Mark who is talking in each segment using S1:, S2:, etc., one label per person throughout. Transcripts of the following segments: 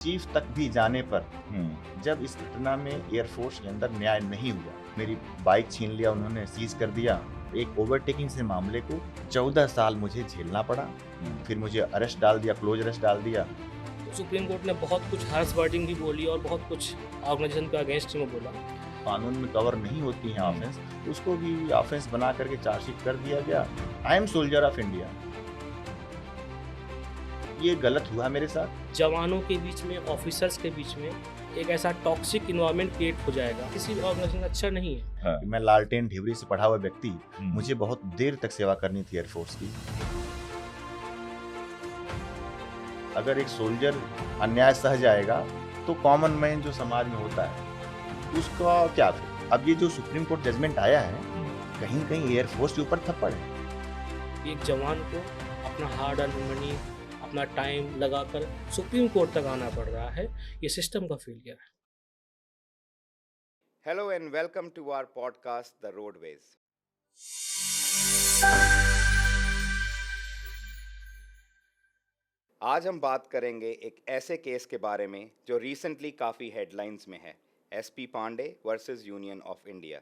S1: Chief तक भी जाने पर
S2: हम्म,
S1: जब इस घटना में एयरफोर्स के अंदर न्याय नहीं हुआ, मेरी बाइक छीन लिया, उन्होंने सीज कर दिया। एक ओवरटेकिंग से मामले को 14 साल मुझे झेलना पड़ा। फिर मुझे अरेस्ट डाल दिया, क्लोज अरेस्ट डाल दिया।
S3: सुप्रीम कोर्ट ने बहुत कुछ हार्श वर्डिंग भी बोली और बहुत कुछ ऑर्गेनाइजेशन के अगेंस्ट में बोला।
S1: कानून में कवर नहीं होती हैं ऑफेंस, उसको भी ऑफेंस बना करके चार्जशीट कर दिया गया। I am soldier of India. ये गलत हुआ मेरे साथ।
S3: जवानों के बीच में, ऑफिसर्स के बीच में एक ऐसा टॉक्सिक इन्वायरमेंट क्रिएट हो जाएगा, किसी भी ऑर्गेनाइजेशन अच्छा नहीं है।
S2: हाँ,
S1: मैं लालटेन ढिबरी से पढ़ा हुआ व्यक्ति, मुझे बहुत देर तक सेवा करनी थी एयरफोर्स की। अगर एक सोल्जर अन्याय सह जाएगा तो कॉमन मैन जो समाज में होता है उसका क्या फिर? अब ये जो सुप्रीम कोर्ट जजमेंट आया है, कहीं कहीं एयरफोर्स के ऊपर थप्पड़ है।
S3: एक जवान को अपना हार्ड अर्न मनी, अपना टाइम लगाकर सुप्रीम कोर्ट तक आना पड़ रहा है। ये सिस्टम का फेलियर है।
S4: Hello and welcome to our podcast, The Roadways. आज हम बात करेंगे एक ऐसे केस के बारे में जो रिसेंटली काफ़ी हेडलाइंस में है, SP Pandey versus union of India.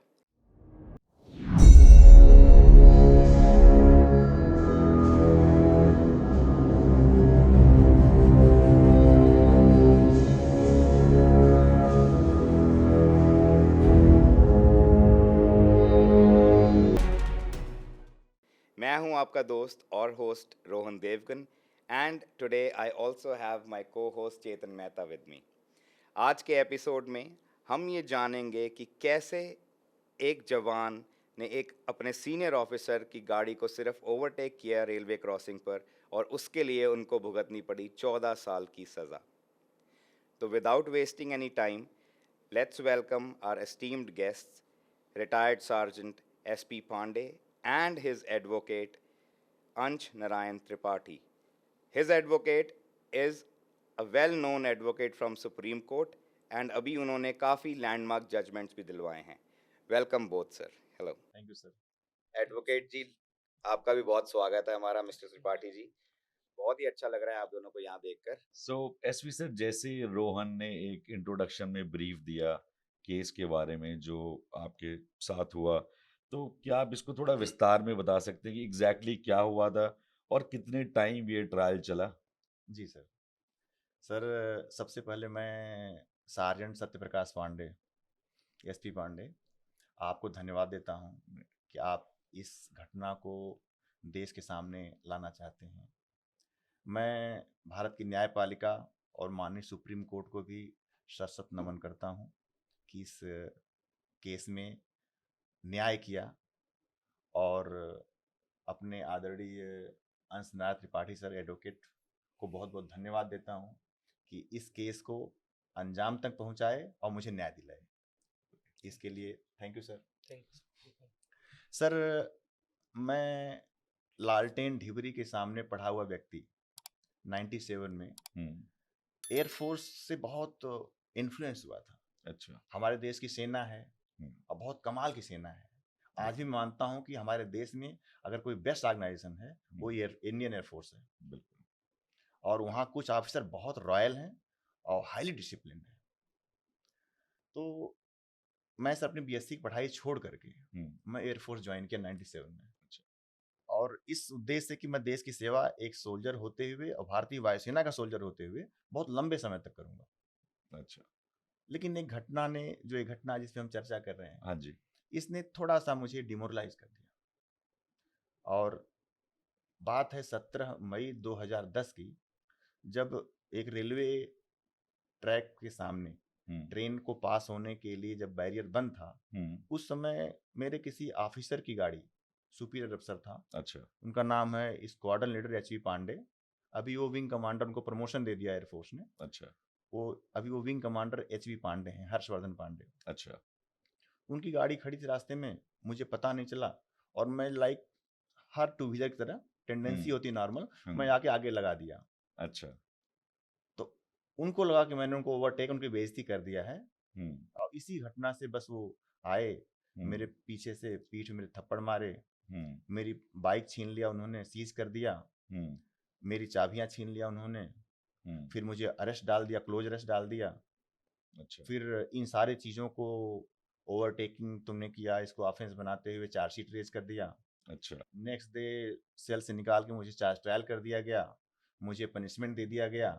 S4: मैं हूं आपका दोस्त और host Rohan Devgan and today I also have my co-host Chetan Mehta with me. आज के एपिसोड में हम ये जानेंगे कि कैसे एक जवान ने एक अपने सीनियर ऑफिसर की गाड़ी को सिर्फ ओवरटेक किया रेलवे क्रॉसिंग पर और उसके लिए उनको भुगतनी पड़ी 14 साल की सज़ा। तो without wasting any time, let's welcome our esteemed guests, retired Sergeant S.P. Pandey and his advocate Ansh Narayan Tripathi. His advocate is a well-known advocate from Supreme Court and अभी उन्होंने काफ़ी लैंडमार्क जजमेंट्स भी दिलवाए हैं। Welcome both sir. Hello
S1: thank you sir.
S4: Advocate ji, आपका भी बहुत स्वागत है हमारा मिस्टर त्रिपाठी जी। बहुत ही अच्छा लग रहा है आप दोनों को यहाँ देखकर।
S2: सो एसपी सर, जैसे रोहन ने एक इंट्रोडक्शन में ब्रीफ दिया केस के बारे में जो आपके साथ हुआ, तो क्या आप इसको थोड़ा विस्तार में बता सकते हैं कि एग्जैक्टली क्या हुआ था और कितने टाइम ये ट्रायल चला?
S1: जी सर। सर, सबसे पहले मैं सार्जेंट सत्यप्रकाश पांडे, एसपी पांडे, आपको धन्यवाद देता हूँ कि आप इस घटना को देश के सामने लाना चाहते हैं। मैं भारत की न्यायपालिका और माननीय सुप्रीम कोर्ट को भी सशक्त नमन करता हूँ कि इस केस में न्याय किया, और अपने आदरणीय अंश नारायण त्रिपाठी सर एडवोकेट को बहुत बहुत धन्यवाद देता हूँ कि इस केस को अंजाम तक पहुँचाए और मुझे न्याय दिलाए। इसके लिए thank you sir.
S3: Thank you.
S1: Sir, मैं लालटेन ढिबरी के सामने पढ़ा हुआ व्यक्ति, 97 में एयरफोर्स से बहुत इन्फ्लुएंस हुआ था।
S2: अच्छा।
S1: हमारे देश की सेना है और बहुत कमाल की सेना है। आज भी मानता हूं कि हमारे देश में अगर कोई बेस्ट ऑर्गेनाइजेशन है वो इंडियन एयरफोर्स है।
S2: बिल्कुल।
S1: और वहाँ कुछ ऑफिसर बहुत रॉयल हैं और हाईली डिसिप्लिन है। तो मैं सर अपनी बीएससी की पढ़ाई छोड़ करके मैं एयरफोर्स ज्वाइन किया 97 में।
S2: अच्छा।
S1: और इस उद्देश्य से कि मैं देश की सेवा एक सोल्जर होते हुए और भारतीय वायुसेना का सोल्जर होते हुए बहुत लंबे समय तक करूंगा।
S2: अच्छा।
S1: लेकिन एक घटना ने, जो एक घटना जिस पे हम चर्चा कर रहे हैं,
S2: हाँ जी।
S1: इसने थोड़ा सा मुझे डिमोरलाइज कर दिया। और बात है 17 मई 2010 की, जब एक रेलवे ट्रैक के सामने ट्रेन को पास होने के लिए जब बैरियर बंद था, उस समय मेरे किसी ऑफिसर की गाड़ी, सुपीरियर अफसर था,
S2: अच्छा।
S1: उनका नाम है स्क्वाड्रन लीडर एचवी पांडे। अभी वो विंग कमांडर, उनको प्रमोशन दे दिया एयरफोर्स ने।
S2: अच्छा।
S1: वो अभी वो विंग कमांडर एचवी पांडे हैं, हर्षवर्धन पांडे।
S2: अच्छा।
S1: उनकी गाड़ी खड़ी थी रास्ते में, मुझे पता नहीं चला, और मैं लाइक हर टू व्हीलर की तरह, टेंडेंसी होती नॉर्मल, मैं आके आगे लगा दिया।
S2: अच्छा।
S1: तो उनको लगा कि मैंने उनको ओवरटेक, उनकी बेइज्जती कर दिया है। और इसी घटना से बस वो आए, मेरे पीछे से पीठ में मेरे थप्पड़ मारे, मेरी बाइक छीन लिया उन्होंने, सीज कर दिया, मेरी चाबियां छीन लिया उन्होंने, फिर मुझे अरेस्ट डाल दिया, क्लोज अरेस्ट डाल दिया।
S2: अच्छा।
S1: फिर इन सारी चीज़ों को ओवरटेकिंग तुमने किया, इसको ऑफेंस बनाते हुए चार्जशीट रेज कर दिया।
S2: अच्छा।
S1: नेक्स्ट डे सेल से निकाल के मुझे चार्ज ट्रायल कर दिया गया, मुझे पनिशमेंट दे दिया गया,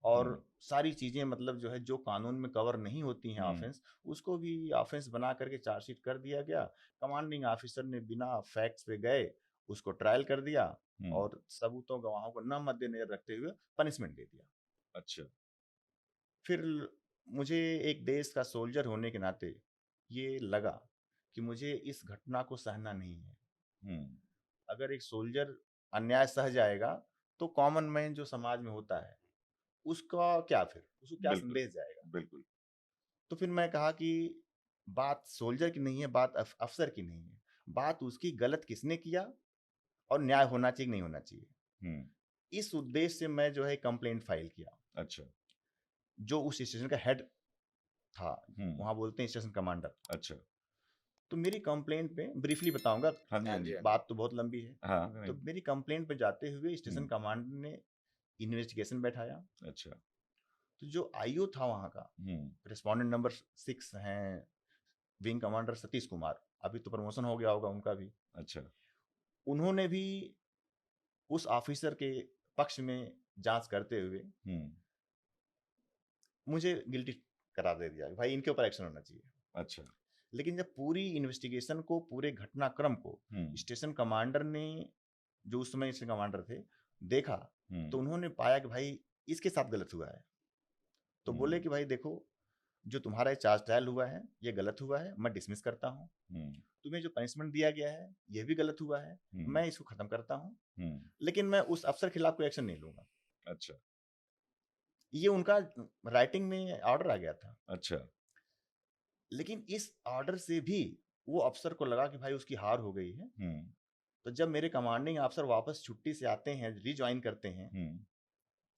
S1: और सारी चीज़ें मतलब जो है जो कानून में कवर नहीं होती हैं ऑफेंस, उसको भी ऑफेंस बना करके चार्जशीट कर दिया गया। कमांडिंग ऑफिसर ने बिना फैक्ट्स पे गए उसको ट्रायल कर दिया और सबूतों गवाहों को न मद्देनजर रखते हुए पनिशमेंट दे दिया।
S2: अच्छा।
S1: फिर मुझे एक देश का सोल्जर होने के नाते ये लगा कि मुझे इस घटना को सहना नहीं है। अगर एक सोल्जर अन्याय सह जाएगा तो कॉमन मैन जो समाज में होता है उसका क्या, फिर उसको क्या
S2: बिल्कुल,
S1: संदेश जाएगा।
S2: बिल्कुल।
S1: तो फिर मैं कहा कि बात सोल्जर की नहीं है, बात अफसर की नहीं है, बात उसकी गलत किसने किया और न्याय होना चाहिए कि नहीं होना चाहिए। इस उद्देश्य से मैं जो है कंप्लेंट फाइल किया।
S2: अच्छा।
S1: जो उस स्टेशन का हेड था, वहां बोलते हैं स्टेशन कमांडर।
S2: अच्छा।
S1: तो मेरी कंप्लेंट पे ब्रीफली बताऊंगा,
S2: हाँ जी, हाँ जी।
S1: बात तो बहुत लंबी है।
S2: हाँ,
S1: तो मेरी कंप्लेंट पे जाते हुए स्टेशन कमांडर ने इन्वेस्टिगेशन बैठाया।
S2: अच्छा।
S1: तो जो आईओ था वहां का, रिस्पोंडेंट नंबर 6 हैं विंग कमांडर सतीश कुमार, अभी तो प्रमोशन हो गया होगा उनका भी।
S2: अच्छा।
S1: उन्होंने भी उस ऑफिसर के पक्ष में जांच करते हुए मुझे गिल्टी करार दे दिया, भाई इनके ऊपर एक्शन होना चाहिए।
S2: अच्छा।
S1: लेकिन जब पूरी इन्वेस्टिगेशन को, पूरे घटनाक्रम को स्टेशन कमांडर ने, जो उस समय स्टेशन कमांडर थे, देखा, तो उन्होंने पाया कि भाई इसके साथ गलत हुआ है। तो बोले कि भाई देखो, जो तुम्हारा चार्ज ट्रायल हुआ है ये गलत हुआ है, मैं डिसमिस करता हूँ। तुम्हें जो पनिशमेंट दिया गया है ये भी गलत हुआ है, मैं इसको खत्म करता हूँ, लेकिन मैं उस अफसर के खिलाफ कोई एक्शन नहीं लूंगा।
S2: अच्छा।
S1: ये उनका राइटिंग में ऑर्डर आ गया था।
S2: अच्छा।
S1: लेकिन इस ऑर्डर से भी वो अफसर को लगा कि भाई उसकी हार हो गई है। तो जब मेरे कमांडिंग अफसर वापस छुट्टी से आते हैं, रिज्वाइन करते हैं,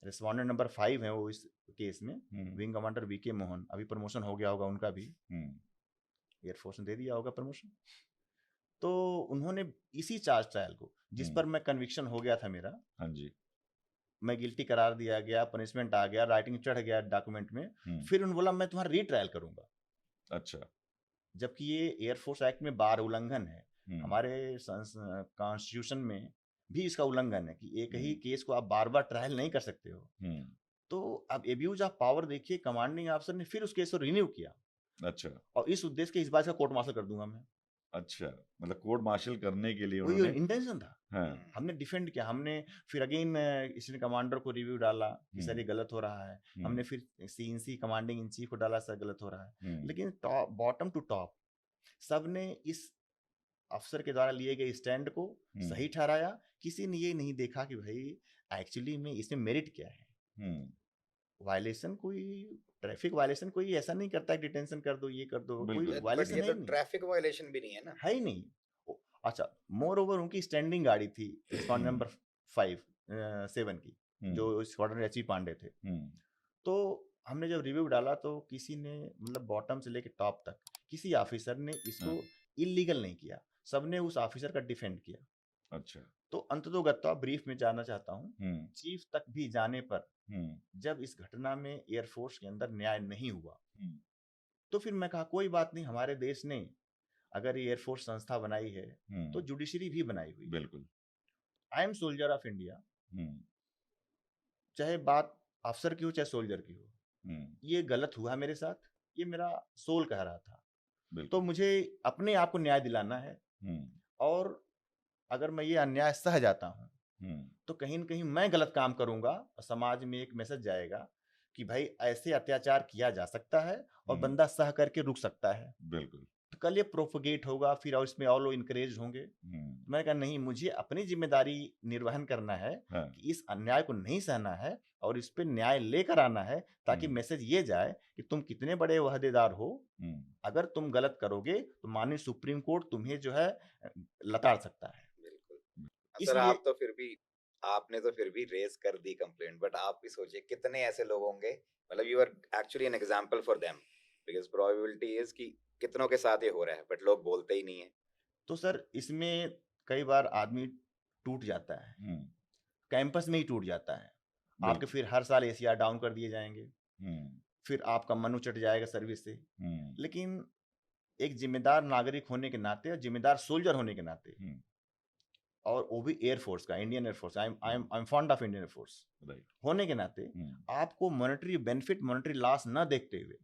S1: रिस्पोंडेंट नंबर 5 है वो इस केस में, विंग कमांडर वीके मोहन, अभी प्रमोशन हो गया होगा उनका भी, एयरफोर्स ने दे दिया होगा प्रमोशन। तो उन्होंने इसी चार्ज ट्रायल को, जिस पर मैं कन्विक्शन हो गया था मेरा,
S2: हाँ जी,
S1: मैं गिल्टी करार दिया गया, पनिशमेंट आ गया, राइटिंग चढ़ गया डॉक्यूमेंट में, फिर उन्होंने बोला मैं तुम्हारा रीट्रायल करूंगा।
S2: अच्छा।
S1: जबकि ये एयरफोर्स एक्ट में बार उल्लंघन है, हमारे कॉन्स्टिट्यूशन में भी इसका उल्लंघन है कि एक ही केस को आप बार बार ट्रायल नहीं कर सकते हो। तो अब एब्यूज ऑफ पावर देखिए, कमांडिंग ऑफिसर ने फिर उस केस को रिन्यू किया।
S2: अच्छा।
S1: और इस उद्देश्य के इस बात का कोर्ट मार्शल कर दूंगा मैं।
S2: अच्छा, मतलब कोर्ट मार्शल करने के लिए
S1: वही
S2: उन्होंने
S1: इंटेंशन था।
S2: हाँ।
S1: हमने डिफेंड किया, हमने फिर अगेन इसने कमांडर को रिव्यू डाला कि सर ये गलत हो रहा है, हमने फिर सीएनसी कमांडिंग इन चीफ को डाला, सर गलत हो रहा है। लेकिन टॉप, बॉटम टू टॉप, सबने इस अफसर के द्वारा लिए गए स्टैंड को सही ठहराया। किसी ने ये नहीं देखा कि भाई एक्चुअली में इसमें मेरिट क्या है। वायलेशन, कोई ट्रैफिक वायलेशन कोई ऐसा नहीं करता है, डिटेंशन कर दो, ये कर दो, कोई वायलेशन है नहीं,
S4: ट्रैफिक वायलेशन भी नहीं है ना,
S1: है ही नहीं। अच्छा, मोर ओवर उनकी स्टैंडिंग गाड़ी थी स्क्वाड्रन नंबर 7 की, जो स्क्वाड्रन एचपी पांडे थे। तो हमने जब रिव्यू डाला तो किसी ने, मतलब बॉटम से लेके टॉप तक, किसी ऑफिसर ने इसको इलीगल नहीं किया, सबने उस ऑफिसर का डिफेंड किया।
S2: अच्छा।
S1: तो अंततोगत्वा ब्रीफ में जाना चाहता हूँ, चीफ तक भी जाने पर जब इस घटना में एयरफोर्स के अंदर न्याय नहीं हुआ, तो फिर मैं कहा कोई बात नहीं, हमारे देश ने अगर एयरफोर्स संस्था बनाई है तो जुडिशरी भी बनाई हुई।
S2: बिल्कुल।
S1: I am soldier of India, चाहे बात अफसर की हो चाहे सोल्जर की हो, ये गलत हुआ मेरे साथ, ये मेरा सोल कह रहा था। तो मुझे अपने आप को न्याय दिलाना है, और अगर मैं ये अन्याय सह जाता हूँ तो कहीं न कहीं मैं गलत काम करूंगा और समाज में एक मैसेज जाएगा कि भाई ऐसे अत्याचार किया जा सकता है और बंदा सह करके रुक सकता है।
S2: बिल्कुल।
S1: तो कल ये प्रोपगेट होगा, फिर और इसमें और लोग इनकरेज होंगे। मैं कहा नहीं, मुझे अपनी जिम्मेदारी निर्वहन करना है कि इस अन्याय को नहीं सहना है और इस पे न्याय लेकर आना है, ताकि मैसेज ये जाए कि तुम कितने बड़े वहदेदार हो, अगर तुम गलत करोगे तो माननीय सुप्रीम कोर्ट तुम्हें जो है लताड़ सकता है।
S4: बिल्कुल सर, आप तो फिर भी, आपने तो फिर भी रेज कर दी कंप्लेंट, बट आप भी सोचिए कितने ऐसे लोग होंगे, मतलब you are actually an example for them, because probability is कि कितनों के साथ ये हो रहा है बट लोग बोलते ही नहीं है।
S1: तो सर इसमें कई बार आदमी टूट जाता है, कैंपस में ही टूट जाता है। आपके
S2: बिल्कुल।
S1: फिर हर साल एसीआर डाउन कर दिए जाएंगे,
S2: हम्म
S1: फिर आपका मन उचट जाएगा सर्विस से।
S2: हम्म
S1: लेकिन एक जिम्मेदार नागरिक होने के नाते और जिम्मेदार सोल्जर होने के नाते,
S2: हम्म
S1: और वो भी एयरफोर्स का, Indian air force, I am fond of Indian air force
S2: right.
S1: होने के नाते, आपको मॉनेटरी बेनिफिट, मॉनेटरी लॉस न देखते हुए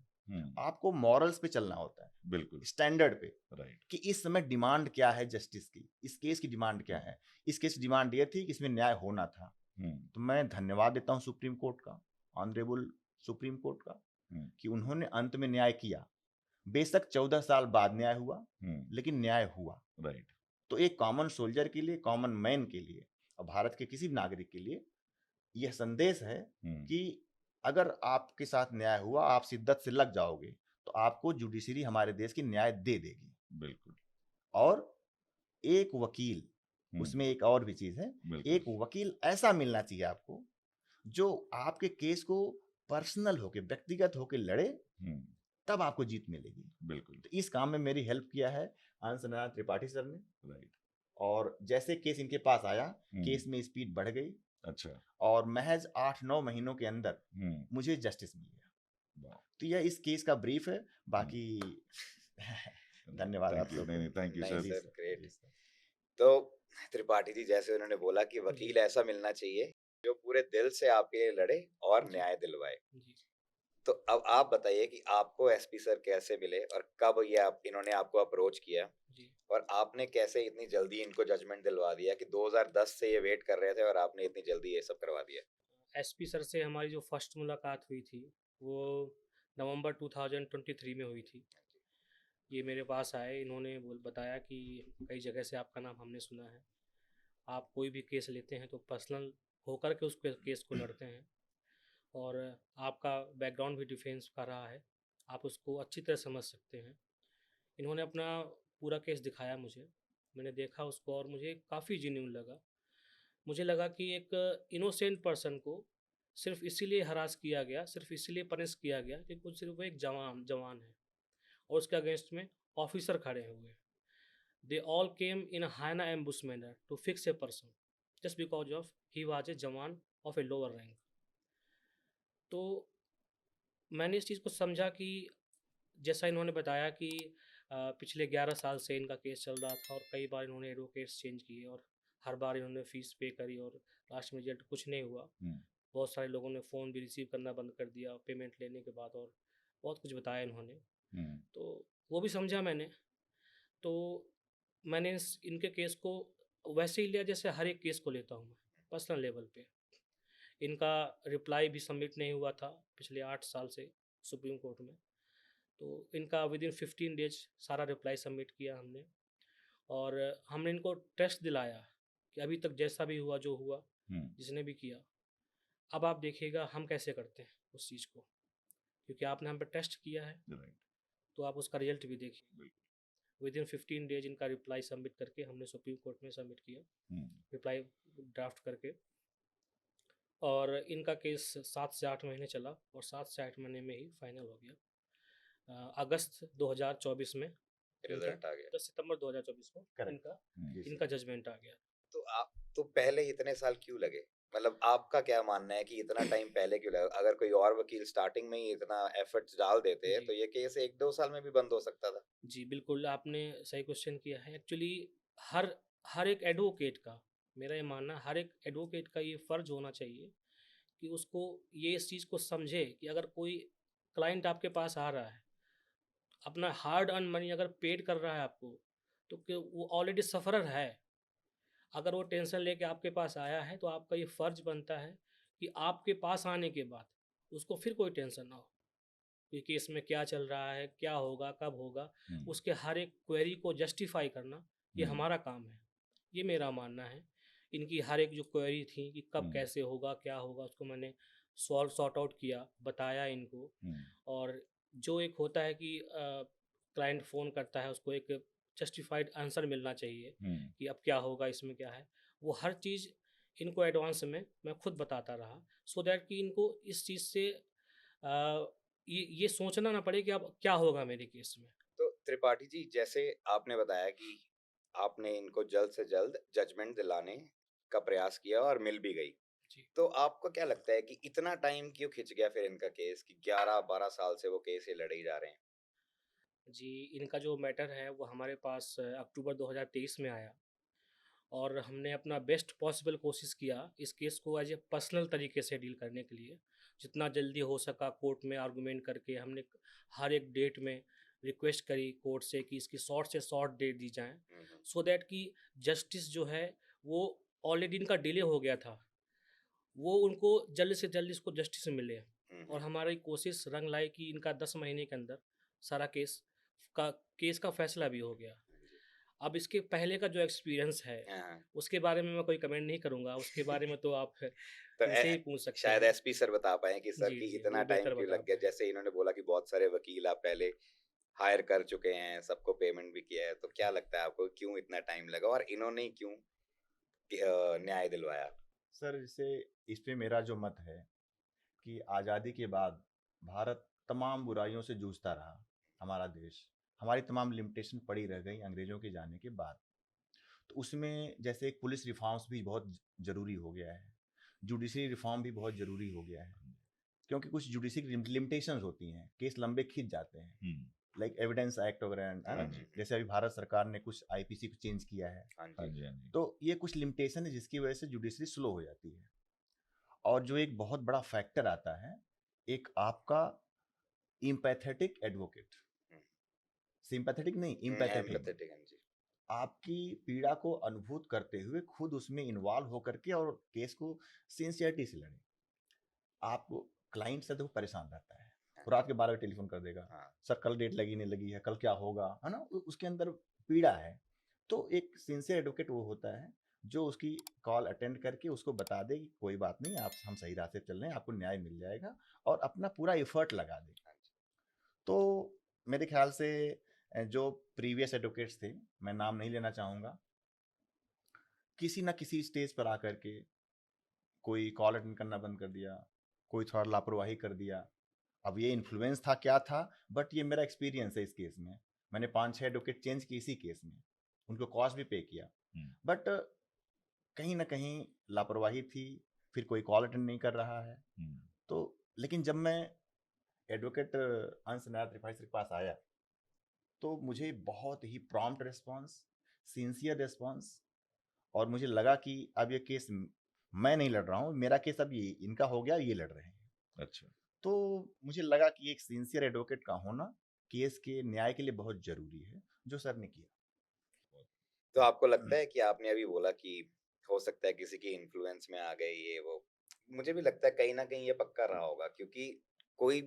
S1: आपको मॉरल्स पे चलना होता है,
S2: बिल्कुल।
S1: स्टैंडर्ड पे,
S2: राइट।
S1: कि इस समय डिमांड क्या है जस्टिस की, इस केस की डिमांड क्या है। इस केस की डिमांड ये थी कि इसमें न्याय होना था। तो मैं धन्यवाद देता हूँ सुप्रीम कोर्ट का, ऑनरेबल सुप्रीम कोर्ट का, कि उन्होंने अंत में न्याय किया। बेशक 14 साल बाद न्याय हुआ, लेकिन न्याय हुआ।
S2: राइट।
S1: तो एक कॉमन सोल्जर के लिए, कॉमन मैन के लिए, और भारत के किसी भी नागरिक के लिए यह संदेश है कि अगर आपके साथ न्याय हुआ, आप शिद्दत से लग जाओगे, तो आपको जुडिशरी हमारे देश की न्याय दे देगी।
S2: बिल्कुल।
S1: और एक वकील, उसमें एक और भी चीज है, एक वकील ऐसा मिलना चाहिए आपको जो आपके केस को पर्सनल होके, व्यक्तिगत होके लड़े, तब आपको जीत मिलेगी।
S2: बिल्कुल।
S1: तो इस काम में मेरी हेल्प किया है अंश नारायण त्रिपाठी सर ने।
S2: राइट।
S1: और जैसे केस इनके पास आया, केस में स्पीड बढ़ गई,
S2: अच्छा।
S1: और महज 8-9 महीनों के अंदर मुझे जस्टिस मिल गया। तो यह इस केस का ब्रीफ है। बाकी धन्यवाद आप सबको।
S2: थैंक यू
S4: नहीं
S2: सर।
S4: Sir, great. तो त्रिपाठी जी, जैसे उन्होंने बोला कि वकील ऐसा मिलना चाहिए जो पूरे दिल से आपके लिए लड़े और न्याय दिलवाए। तो अब आप बताइए कि आपको एसपी सर कैसे मिले और कब ये इन्होंने आपको अप्रोच किया, और आपने कैसे इतनी जल्दी इनको जजमेंट दिलवा दिया कि 2010 से ये वेट कर रहे थे और आपने इतनी जल्दी ये सब करवा दिया?
S3: एसपी सर से हमारी जो फर्स्ट मुलाकात हुई थी वो नवंबर 2023 में हुई थी। ये मेरे पास आए, इन्होंने बताया कि कई जगह से आपका नाम हमने सुना है, आप कोई भी केस लेते हैं तो पर्सनल होकर के उस केस को लड़ते हैं, और आपका बैकग्राउंड भी डिफेंस का रहा है, आप उसको अच्छी तरह समझ सकते हैं। इन्होंने अपना पूरा केस दिखाया मुझे, मैंने देखा उसको और मुझे काफ़ी जेन्युइन लगा। मुझे लगा कि एक इनोसेंट पर्सन को सिर्फ इसीलिए हरास किया गया, सिर्फ इसीलिए पनिश किया गया कि कुछ सिर्फ वो एक जवान है और उसके अगेंस्ट में ऑफिसर खड़े हुए। They all came in hyena ambush manner to fix a person just because of he was a जवान ऑफ ए लोअर रैंक। तो मैंने इस चीज़ को समझा कि जैसा इन्होंने बताया कि पिछले 11 साल से इनका केस चल रहा था और कई बार इन्होंने एडवोकेट्स चेंज किए और हर बार इन्होंने फीस पे करी और लास्ट में रिजल्ट कुछ नहीं हुआ। बहुत सारे लोगों ने फ़ोन भी रिसीव करना बंद कर दिया पेमेंट लेने के बाद, और बहुत कुछ बताया इन्होंने। तो वो भी समझा मैंने। तो मैंने इनके केस को वैसे ही लिया जैसे हर एक केस को लेता हूँ मैं, पर्सनल लेवल पे। इनका रिप्लाई भी सबमिट नहीं हुआ था पिछले 8 साल से सुप्रीम कोर्ट में, तो इनका विदिन 15 डेज सारा रिप्लाई सबमिट किया हमने, और हमने इनको टेस्ट दिलाया कि अभी तक जैसा भी हुआ, जो हुआ, जिसने भी किया, अब आप देखिएगा हम कैसे करते हैं उस चीज़ को, क्योंकि आपने हम पे टेस्ट किया है, तो आप उसका रिजल्ट भी देखिए। विदिन 15 डेज इनका रिप्लाई सबमिट करके हमने सुप्रीम कोर्ट में सबमिट किया, रिप्लाई ड्राफ्ट करके, और इनका केस 7 से 8 महीने चला और 7 से 8 महीने में ही फाइनल हो गया। अगस्त 2024 में
S4: रिजल्ट आ गया।
S3: 10 सितंबर 2024 को इनका जजमेंट आ गया।
S4: तो आप तो पहले इतने साल क्यों लगे? मतलब आपका क्या मानना है कि इतना टाइम पहले क्यों लगा? अगर कोई और वकील स्टार्टिंग में ही इतना एफर्ट्स डाल देते तो ये केस 1-2 साल में भी बंद हो सकता था।
S3: जी बिल्कुल, आपने सही क्वेश्चन किया है। एक्चुअली हर एक एडवोकेट का, मेरा ये मानना है, हर एक एडवोकेट का ये फ़र्ज होना चाहिए कि उसको ये इस चीज़ को समझे कि अगर कोई क्लाइंट आपके पास आ रहा है, अपना हार्ड अर्न मनी अगर पेड कर रहा है आपको, तो वो ऑलरेडी सफ़रर है। अगर वो टेंशन लेके आपके पास आया है तो आपका ये फ़र्ज बनता है कि आपके पास आने के बाद उसको फिर कोई टेंशन ना हो कि केस में क्या चल रहा है, क्या होगा, कब होगा। उसके हर एक क्वेरी को जस्टिफाई करना ये हमारा काम है, ये मेरा मानना है। इनकी हर एक जो क्वेरी थी कि कब कैसे होगा, क्या होगा, उसको मैंने सॉर्ट आउट किया, बताया इनको। और जो एक होता है कि क्लाइंट फ़ोन करता है, उसको एक जस्टिफाइड आंसर मिलना चाहिए कि अब क्या होगा, इसमें क्या है, वो हर चीज़ इनको एडवांस में मैं खुद बताता रहा, सो दैट कि इनको इस चीज़ से ये सोचना ना पड़े कि अब क्या होगा मेरे केस में।
S4: तो त्रिपाठी जी, जैसे आपने बताया कि आपने इनको जल्द से जल्द जजमेंट दिलाने का प्रयास किया और मिल भी गई।
S3: जी।
S4: तो आपको क्या लगता है कि इतना टाइम क्यों खिंच गया फिर इनका केस, कि 11-12 साल से वो केस ये लड़े ही जा रहे हैं?
S3: जी, इनका जो मैटर है वो हमारे पास अक्टूबर 2023 में आया और हमने अपना बेस्ट पॉसिबल कोशिश किया इस केस को एज ए पर्सनल तरीके से डील करने के लिए। जितना जल्दी हो सका कोर्ट में आर्गूमेंट करके हमने हर एक डेट में रिक्वेस्ट करी कोर्ट से कि इसकी शॉर्ट से शॉर्ट डेट दी जाए, सो दैट कि जस्टिस जो है वो ऑलरेडी इनका डिले हो गया था, वो उनको जल्द से जल्द इसको जस्टिस मिले। और हमारी कोशिश रंग लाई कि इनका 10 महीने के अंदर सारा केस का फैसला भी हो गया। अब इसके पहले का जो एक्सपीरियंस है
S4: हाँ,
S3: उसके बारे में मैं कोई कमेंट नहीं करूँगा, उसके बारे में तो आप
S4: तो
S3: इनसे ही पूछ सकते
S4: शायद
S3: हैं।
S4: एसपी सर बता पाए कि सर
S3: जी,
S4: कि
S3: जी,
S4: इतना
S3: वो
S4: टाइम
S3: बेहतर
S4: क्यों
S3: बता
S4: लग गया,
S3: पाएँ।
S4: जैसे इन्होंने बोला कि बहुत सारे वकील आप पहले हायर कर चुके हैं, सबको पेमेंट भी किया है, तो क्या लगता है आपको क्यों इतना टाइम लगा और इन्होंने ही क्यों न्याय दिलवाया?
S1: सर जैसे इस पे मेरा जो मत है कि आज़ादी के बाद भारत तमाम बुराइयों से जूझता रहा। हमारा देश, हमारी तमाम लिमिटेशन पड़ी रह गई अंग्रेज़ों के जाने के बाद। तो उसमें जैसे एक पुलिस रिफॉर्म्स भी बहुत ज़रूरी हो गया है, जुडिशरी रिफॉर्म भी बहुत ज़रूरी हो गया है, क्योंकि कुछ जुडिशरी लिमिटेशंस होती हैं, केस लंबे खिंच जाते हैं, लाइक एविडेंस एक्ट वगैरह है ना। जैसे अभी भारत सरकार ने कुछ आईपीसी को चेंज किया है,
S4: हाँ
S2: हाँ
S4: जी।
S2: जी, हाँ जी।
S1: तो ये कुछ लिमिटेशन है जिसकी वजह से जुडिशरी स्लो हो जाती है। और जो एक बहुत बड़ा फैक्टर आता है, एक आपका इम्पैथेटिक एडवोकेट, सिंपैथेटिक नहीं, इम्पैथेटिक,
S4: एम्पैथेटिक, हाँ जी।
S1: आपकी पीड़ा को अनुभूत करते हुए खुद उसमें इन्वॉल्व होकर के और केस को सिंसियरिटी से लड़े। आप क्लाइंट से तो परेशान रहता है, वो रात के 12 बजे टेलीफोन कर देगा,
S4: हाँ।
S1: सर कल डेट लगी नहीं लगी है, कल क्या होगा, है ना, उसके अंदर पीड़ा है। तो एक सिंसियर एडवोकेट वो होता है जो उसकी कॉल अटेंड करके उसको बता दे कि कोई बात नहीं, आप हम सही रास्ते चल रहे हैं, आपको न्याय मिल जाएगा, और अपना पूरा एफर्ट लगा दे। तो मेरे ख्याल से जो प्रीवियस एडवोकेट्स थे, मैं नाम नहीं लेना चाहूँगा, किसी ना किसी स्टेज पर आकर के कोई कॉल अटेंड करना बंद कर दिया, कोई थोड़ा लापरवाही कर दिया। अब ये इन्फ्लुएंस था क्या था, बट ये मेरा एक्सपीरियंस है इस केस में। मैंने 5-6 एडवोकेट चेंज किए इसी केस में, उनको कॉस्ट भी पे किया, बट कहीं ना कहीं लापरवाही थी, फिर कोई कॉल अटेंड नहीं कर रहा है। तो लेकिन जब मैं एडवोकेट अंश नारायण त्रिपाठी सर के पास आया, तो मुझे बहुत ही प्रॉम्प्ट रिस्पॉन्स, सिंसियर रिस्पॉन्स, और मुझे लगा कि अब ये केस मैं नहीं लड़ रहा हूँ, मेरा केस अब ये इनका हो गया, ये लड़ रहे हैं।
S2: अच्छा।
S1: तो मुझे लगा कि एक सिंसियर एडवोकेट का होना केस के न्याय के लिए बहुत जरूरी है, जो सर ने किया।
S4: तो आपको लगता है कि आपने अभी बोला कि हो सकता है किसी की इन्फ्लुएंस में आ गए ये वो, मुझे भी लगता है कहीं ना कहीं ये पक्का रहा होगा, क्योंकि कोई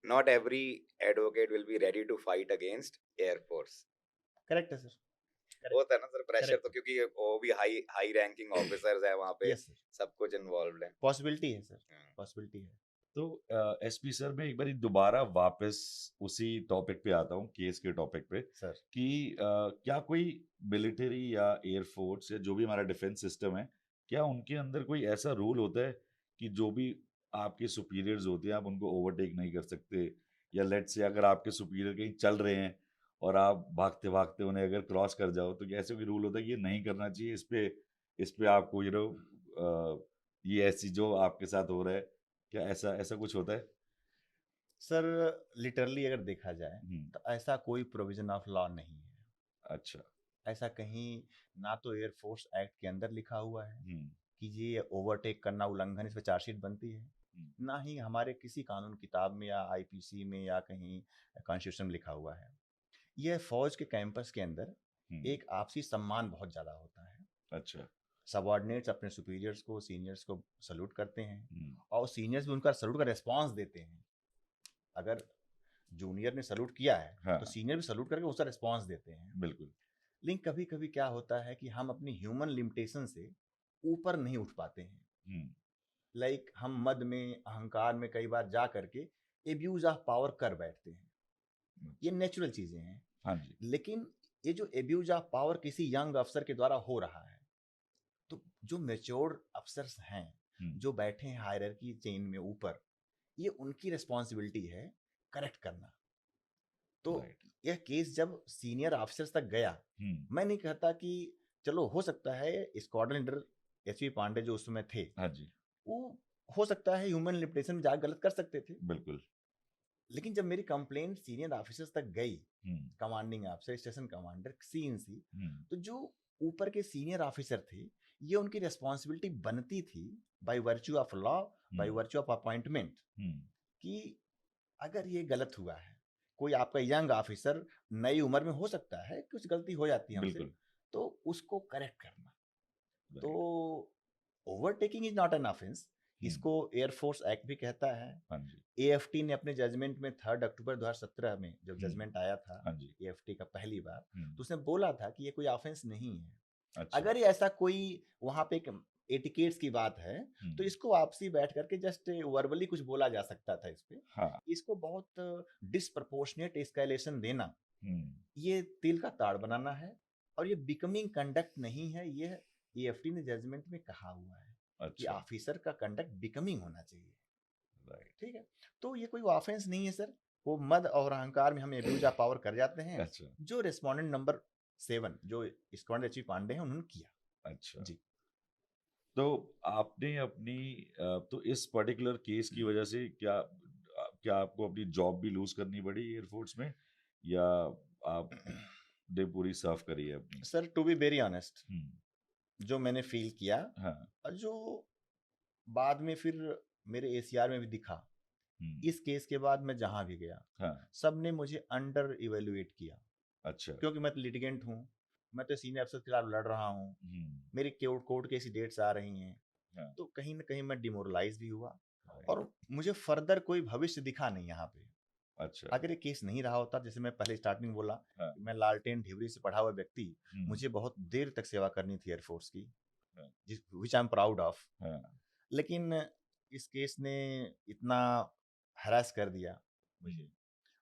S4: not every advocate will be ready to fight against air force.
S1: Correct है सर,
S4: होता है ना सर प्रेशर,
S1: करेक्ट
S4: तो
S1: है।
S4: क्योंकि वो भी हाई हाई रैंकिंग ऑफिसर्स है वहां पे,
S1: यस सर,
S4: सब कुछ इन्वॉल्वड है।
S1: पॉसिबिलिटी है सर, पॉसिबिलिटी है।
S2: तो एसपी सर, मैं एक बार दोबारा वापस उसी टॉपिक पे आता हूँ, केस के टॉपिक पे,
S1: सर
S2: कि क्या कोई मिलिट्री या एयरफोर्स या जो भी हमारा डिफेंस सिस्टम है, क्या उनके अंदर कोई ऐसा रूल होता है कि जो भी आपके सुपीरियर्स होते हैं आप उनको ओवरटेक नहीं कर सकते, या लेट्स से अगर आपके सुपीरियर कहीं चल रहे हैं और आप भागते भागते उन्हें अगर क्रॉस कर जाओ, तो क्या ऐसे कोई रूल होता है कि ये नहीं करना चाहिए, इस पे आपको ये ऐसी जो आपके साथ हो रहा है, क्या ऐसा ऐसा कुछ होता है?
S1: सर लिटरली अगर देखा जाए तो ऐसा कोई प्रोविजन ऑफ लॉ नहीं है।
S2: अच्छा।
S1: ऐसा कहीं ना तो एयरफोर्स एक्ट के अंदर लिखा हुआ है कि ये ओवरटेक करना उल्लंघन, इस पर चार्जशीट बनती है, ना ही हमारे किसी कानून किताब में या आईपीसी में या कहीं कॉन्स्टिट्यूशन में लिखा हुआ है। यह फौज के कैंपस के अंदर एक आपसी सम्मान बहुत ज़्यादा होता है।
S2: अच्छा।
S1: सबऑर्डिनेट्स अपने सुपीरियर्स को, सीनियर्स को सल्यूट करते हैं, और सीनियर्स भी उनका सल्यूट का रिस्पॉन्स देते हैं। अगर जूनियर ने सल्यूट किया है
S2: हाँ,
S1: तो सीनियर भी सल्यूट करके उसका रिस्पॉन्स देते हैं।
S2: बिल्कुल।
S1: लेकिन कभी कभी क्या होता है कि हम अपनी ह्यूमन लिमिटेशन से ऊपर नहीं उठ पाते हैं। लाइक हम मद में, अहंकार में कई बार जा करके एब्यूज ऑफ पावर कर बैठते हैं। ये नेचुरल चीजें हैं।
S2: हाँ जी।
S1: लेकिन ये जो एब्यूज ऑफ पावर किसी यंग अफसर के द्वारा हो रहा है, तो जो मेच्योर अफसर्स हैं, जो बैठे हैं हायरार्की चेन में ऊपर, ये उनकी रिस्पॉन्सिबिलिटी है करेक्ट करना। तो यह केस जब सीनियर ऑफिसर्स तक गया, मैं नहीं कहता कि चलो हो सकता है स्क्वाड्रन लीडर एचपी पांडे जो उस समय थे,
S2: हाँ जी,
S1: वो हो सकता है ह्यूमन लिमिटेशन में जाकर गलत कर सकते थे,
S2: बिल्कुल।
S1: लेकिन जब मेरी कंप्लेंट सीनियर ऑफिसर्स तक गई,
S2: hmm,
S1: commanding officer, station commander, CNC,
S2: hmm,
S1: तो जो ऊपर के सीनियर ऑफिसर थे, ये उनकी रिस्पॉन्सिबिलिटी बनती थी by virtue of law, by
S2: hmm,
S1: virtue of appointment,
S2: hmm,
S1: कि अगर ये गलत हुआ है, कोई आपका यंग ऑफिसर नई उम्र में हो सकता है कुछ गलती हो जाती है हमसे,
S2: बिल्कुल।
S1: तो उसको करेक्ट करना। तो
S2: right.
S1: Overtaking is not an offence,
S2: hmm,
S1: इसको एयरफोर्स एक्ट भी कहता है।
S2: हाँ जी।
S1: एएफटी ने अपने जजमेंट में 3 अक्टूबर 2017 में जब
S2: हम्म,
S1: जजमेंट आया था
S2: हाँ जी।
S1: एएफटी का पहली बार,
S2: हम्म,
S1: तो उसने बोला था कि ये कोई ऑफेंस नहीं है।
S2: अच्छा।
S1: अगर ये ऐसा कोई वहां पे एक एटिकेट्स की बात है, तो
S2: हम्म,
S1: इसको आपसी बैठ करके जस्ट वर्बली कुछ बोला जा सकता था इस पे।
S2: हाँ।
S1: इसको बहुत डिसप्रपोर्शनेट एस्केलेशन देना,
S2: हम्म,
S1: ये तिल का ताड़ बनाना है, और ये बिकमिंग कंडक्ट नहीं है। ये एएफटी ने जजमेंट में कहा हुआ है कि
S2: अच्छा।
S1: ऑफिसर का कंडक्ट बिकमिंग होना चाहिए।
S2: राइट।
S1: ठीक है, तो ये कोई ऑफेंस नहीं है सर। वो मद और अहंकार में हम एब्यूज ऑफ पावर कर जाते हैं,
S2: अच्छा।
S1: जो रेस्पोंडेंट नंबर 7 जो स्कॉन्ड एचपी पांडे हैं उन्होंने किया।
S2: अच्छा।
S1: जी।
S2: तो आपने अपनी तो इस पर्टिकुलर केस की वजह से क्या क्या आपको अपनी जॉब भी लूज करनी पड़ी एयरफोर्स में, या आपने पूरी सर्व करी है अपनी?
S1: Sir to be very honest,
S2: hmm,
S1: जो मैंने फील किया
S2: हाँ।
S1: और जो बाद में फिर मेरे एसीआर में भी दिखा,
S2: हम्म,
S1: इस केस के बाद मैं जहां भी गया,
S2: हाँ।
S1: सब ने मुझे अंडर इवेल्युएट किया,
S2: अच्छा।
S1: क्योंकि मैं तो लिटिगेंट हूँ, मैं तो सीनियर अफसर के खिलाफ लड़ रहा हूँ,
S2: हम्म,
S1: मेरी कोर्ट केस डेट्स आ रही हैं,
S2: हाँ।
S1: तो कहीं ना कहीं मैं डिमोरलाइज भी हुआ,
S2: राइट।
S1: और मुझे फर्दर कोई भविष्य दिखा नहीं यहाँ पे।
S2: अच्छा।
S1: अगर ये केस नहीं रहा होता, जैसे मैं पहले स्टार्टिंग बोला
S2: हाँ।
S1: कि मैं लालटेन ढिबरी से पढ़ा हुआ व्यक्ति,
S2: हम्म,
S1: मुझे बहुत देर तक सेवा करनी थी एयरफोर्स की,
S2: हाँ।
S1: जिस विच आई एम प्राउड ऑफ।
S2: हाँ।
S1: लेकिन इस केस ने इतना हरास कर दिया मुझे,
S2: हम्म,